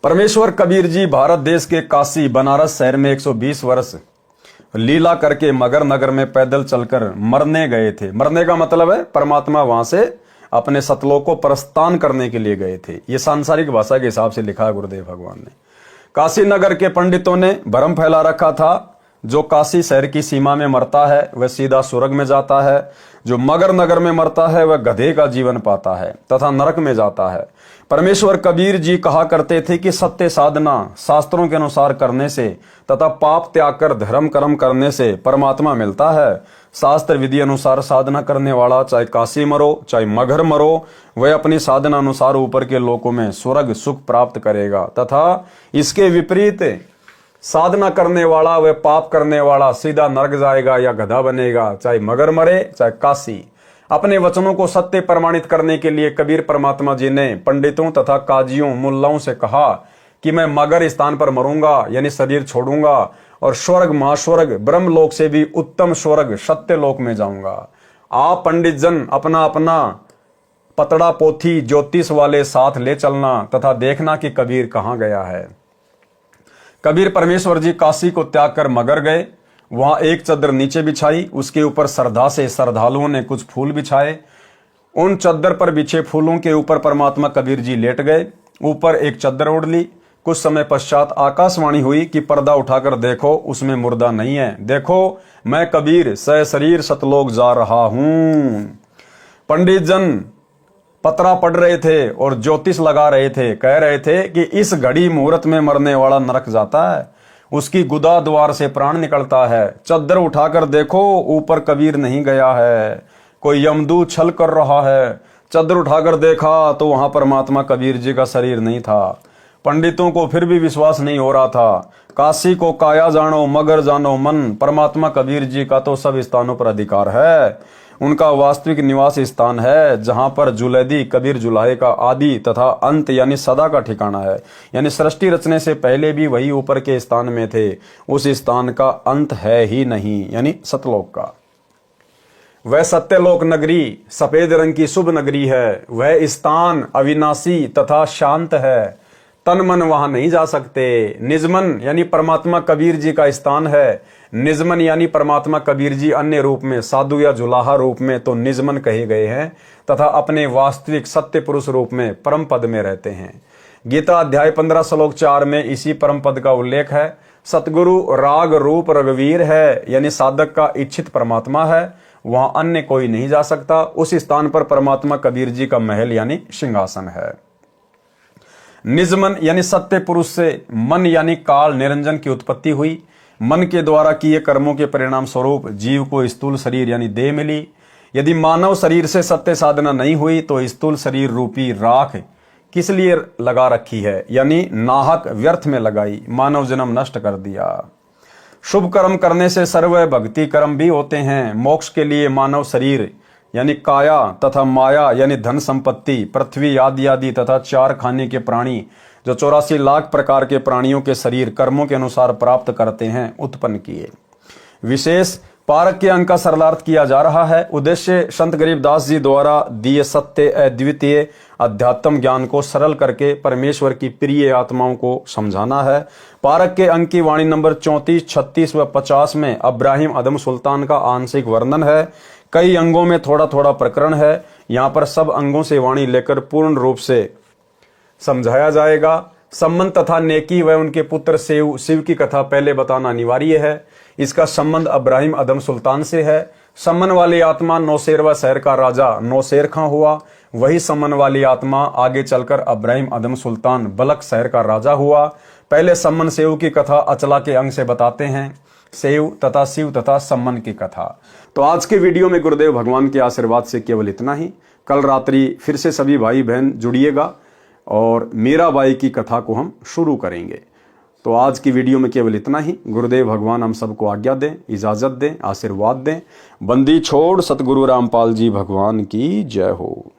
परमेश्वर कबीर जी भारत देश के काशी बनारस शहर में 120 वर्ष लीला करके मगर नगर में पैदल चलकर मरने गए थे। मरने का मतलब है परमात्मा वहां से अपने सतलोक को प्रस्थान करने के लिए गए थे। ये सांसारिक भाषा के हिसाब से लिखा है गुरुदेव भगवान ने। काशी नगर के पंडितों ने भ्रम फैला रखा था, जो काशी शहर की सीमा में मरता है वह सीधा स्वर्ग में जाता है, जो मगर नगर में मरता है वह गधे का जीवन पाता है तथा नरक में जाता है। परमेश्वर कबीर जी कहा करते थे कि सत्य साधना शास्त्रों के अनुसार करने से तथा पाप त्याग कर धर्म कर्म करने से परमात्मा मिलता है। शास्त्र विधि अनुसार साधना करने वाला चाहे काशी मरो चाहे मगर मरो, वह अपनी साधना अनुसार ऊपर के लोकों में स्वर्ग सुख प्राप्त करेगा, तथा इसके विपरीत साधना करने वाला वह पाप करने वाला सीधा नरक जाएगा या गधा बनेगा, चाहे मगर मरे चाहे काशी। अपने वचनों को सत्य प्रमाणित करने के लिए कबीर परमात्मा जी ने पंडितों तथा काजियों मुल्लाओं से कहा कि मैं मगर स्थान पर मरूंगा, यानी शरीर छोड़ूंगा और स्वर्ग महास्वर्ग ब्रह्मलोक से भी उत्तम स्वर्ग सत्य लोक में जाऊंगा। आप पंडित जन अपना अपना पतड़ा पोथी ज्योतिष वाले साथ ले चलना तथा देखना कि कबीर कहाँ गया है। कबीर परमेश्वर जी काशी को त्याग कर मगर गए। वहां एक चद्दर नीचे बिछाई, उसके ऊपर श्रद्धा से श्रद्धालुओं ने कुछ फूल बिछाए। उन चद्दर पर बिछे फूलों के ऊपर परमात्मा कबीर जी लेट गए। ऊपर एक चद्दर ओढ़ ली। कुछ समय पश्चात आकाशवाणी हुई कि पर्दा उठाकर देखो, उसमें मुर्दा नहीं है। देखो मैं कबीर सशरीर सतलोक जा रहा हूं। पंडित जन पतरा पढ़ रहे थे और ज्योतिष लगा रहे थे, कह रहे थे कि इस घड़ी मुहूर्त में मरने वाला नरक जाता है, उसकी गुदा द्वार से प्राण निकलता है। चद्दर उठाकर देखो, ऊपर कबीर नहीं गया है, कोई यमदूत छल कर रहा है। चद्दर उठाकर देखा तो वहां परमात्मा कबीर जी का शरीर नहीं था। पंडितों को फिर भी विश्वास नहीं हो रहा था। काशी को काया जानो मगर जानो मन, परमात्मा कबीर जी का तो सब स्थानों पर अधिकार है। उनका वास्तविक निवास स्थान है जहां पर जुलैदी कबीर जुलाहे का आदि तथा अंत यानी सदा का ठिकाना है, यानी सृष्टि रचने से पहले भी वही ऊपर के स्थान में थे। उस स्थान का अंत है ही नहीं, यानी सतलोक का। वह सत्यलोक नगरी सफेद रंग की शुभ नगरी है। वह स्थान अविनाशी तथा शांत है, तन मन वहां नहीं जा सकते। निजमन यानी परमात्मा कबीर जी का स्थान है। निजमन यानी परमात्मा कबीर जी अन्य रूप में साधु या जुलाहा रूप में तो निजमन कहे गए हैं तथा अपने वास्तविक सत्य पुरुष रूप में परम पद में रहते हैं। गीता अध्याय 15 श्लोक 4 में इसी परम पद का उल्लेख है। सतगुरु राग रूप रघुवीर है, यानी साधक का इच्छित परमात्मा है, वहां अन्य कोई नहीं जा सकता। उस स्थान पर परमात्मा कबीर जी का महल यानी सिंहासन है। निजमन यानी सत्य पुरुष से मन यानी काल निरंजन की उत्पत्ति हुई। मन के द्वारा किए कर्मों के परिणाम स्वरूप जीव को स्थूल शरीर यानी देह मिली। यदि मानव शरीर से सत्य साधना नहीं हुई तो स्थूल शरीर रूपी राख किस लिए लगा रखी है, यानी नाहक व्यर्थ में लगाई, मानव जन्म नष्ट कर दिया। शुभ कर्म करने से सर्व भक्ति कर्म भी होते हैं। मोक्ष के लिए मानव शरीर यानी काया तथा माया यानी धन संपत्ति, पृथ्वी आदि आदि तथा 4 खाने के प्राणी जो 84 लाख प्रकार के प्राणियों के शरीर कर्मों के अनुसार प्राप्त करते हैं, उत्पन्न किए। विशेष पारक के अंक का सरलार्थ किया जा रहा है। उद्देश्य संत गरीबदास जी द्वारा दिए सत्य अद्वितीय अध्यात्म ज्ञान को सरल करके परमेश्वर की प्रिय आत्माओं को समझाना है। पारक के अंक की वाणी नंबर 34, 36 व 50 में अब्राहिम अदम सुल्तान का आंशिक वर्णन है। कई अंगों में थोड़ा थोड़ा प्रकरण है। यहाँ पर सब अंगों से वाणी लेकर पूर्ण रूप से समझाया जाएगा। संबंध तथा नेकी व उनके पुत्र शिव की कथा पहले बताना अनिवार्य है। इसका संबंध अब्राहिम अदम सुल्तान से है। समन वाली आत्मा नौशेरवा शहर का राजा नौशेर खां हुआ। वही समन वाली आत्मा आगे चलकर अब्राहिम अदम सुल्तान बलक शहर का राजा हुआ। पहले सम्मन सेव की कथा अचला के अंग से बताते हैं, सेव तथा शिव तथा सम्मन की कथा। तो आज के वीडियो में गुरुदेव भगवान के आशीर्वाद से केवल इतना ही। कल रात्रि फिर से सभी भाई बहन जुड़िएगा और मीराबाई की कथा को हम शुरू करेंगे। तो आज की वीडियो में केवल इतना ही। गुरुदेव भगवान हम सबको आज्ञा दें, इजाजत दें, आशीर्वाद दें। बंदी छोड़ सतगुरु रामपाल जी भगवान की जय हो।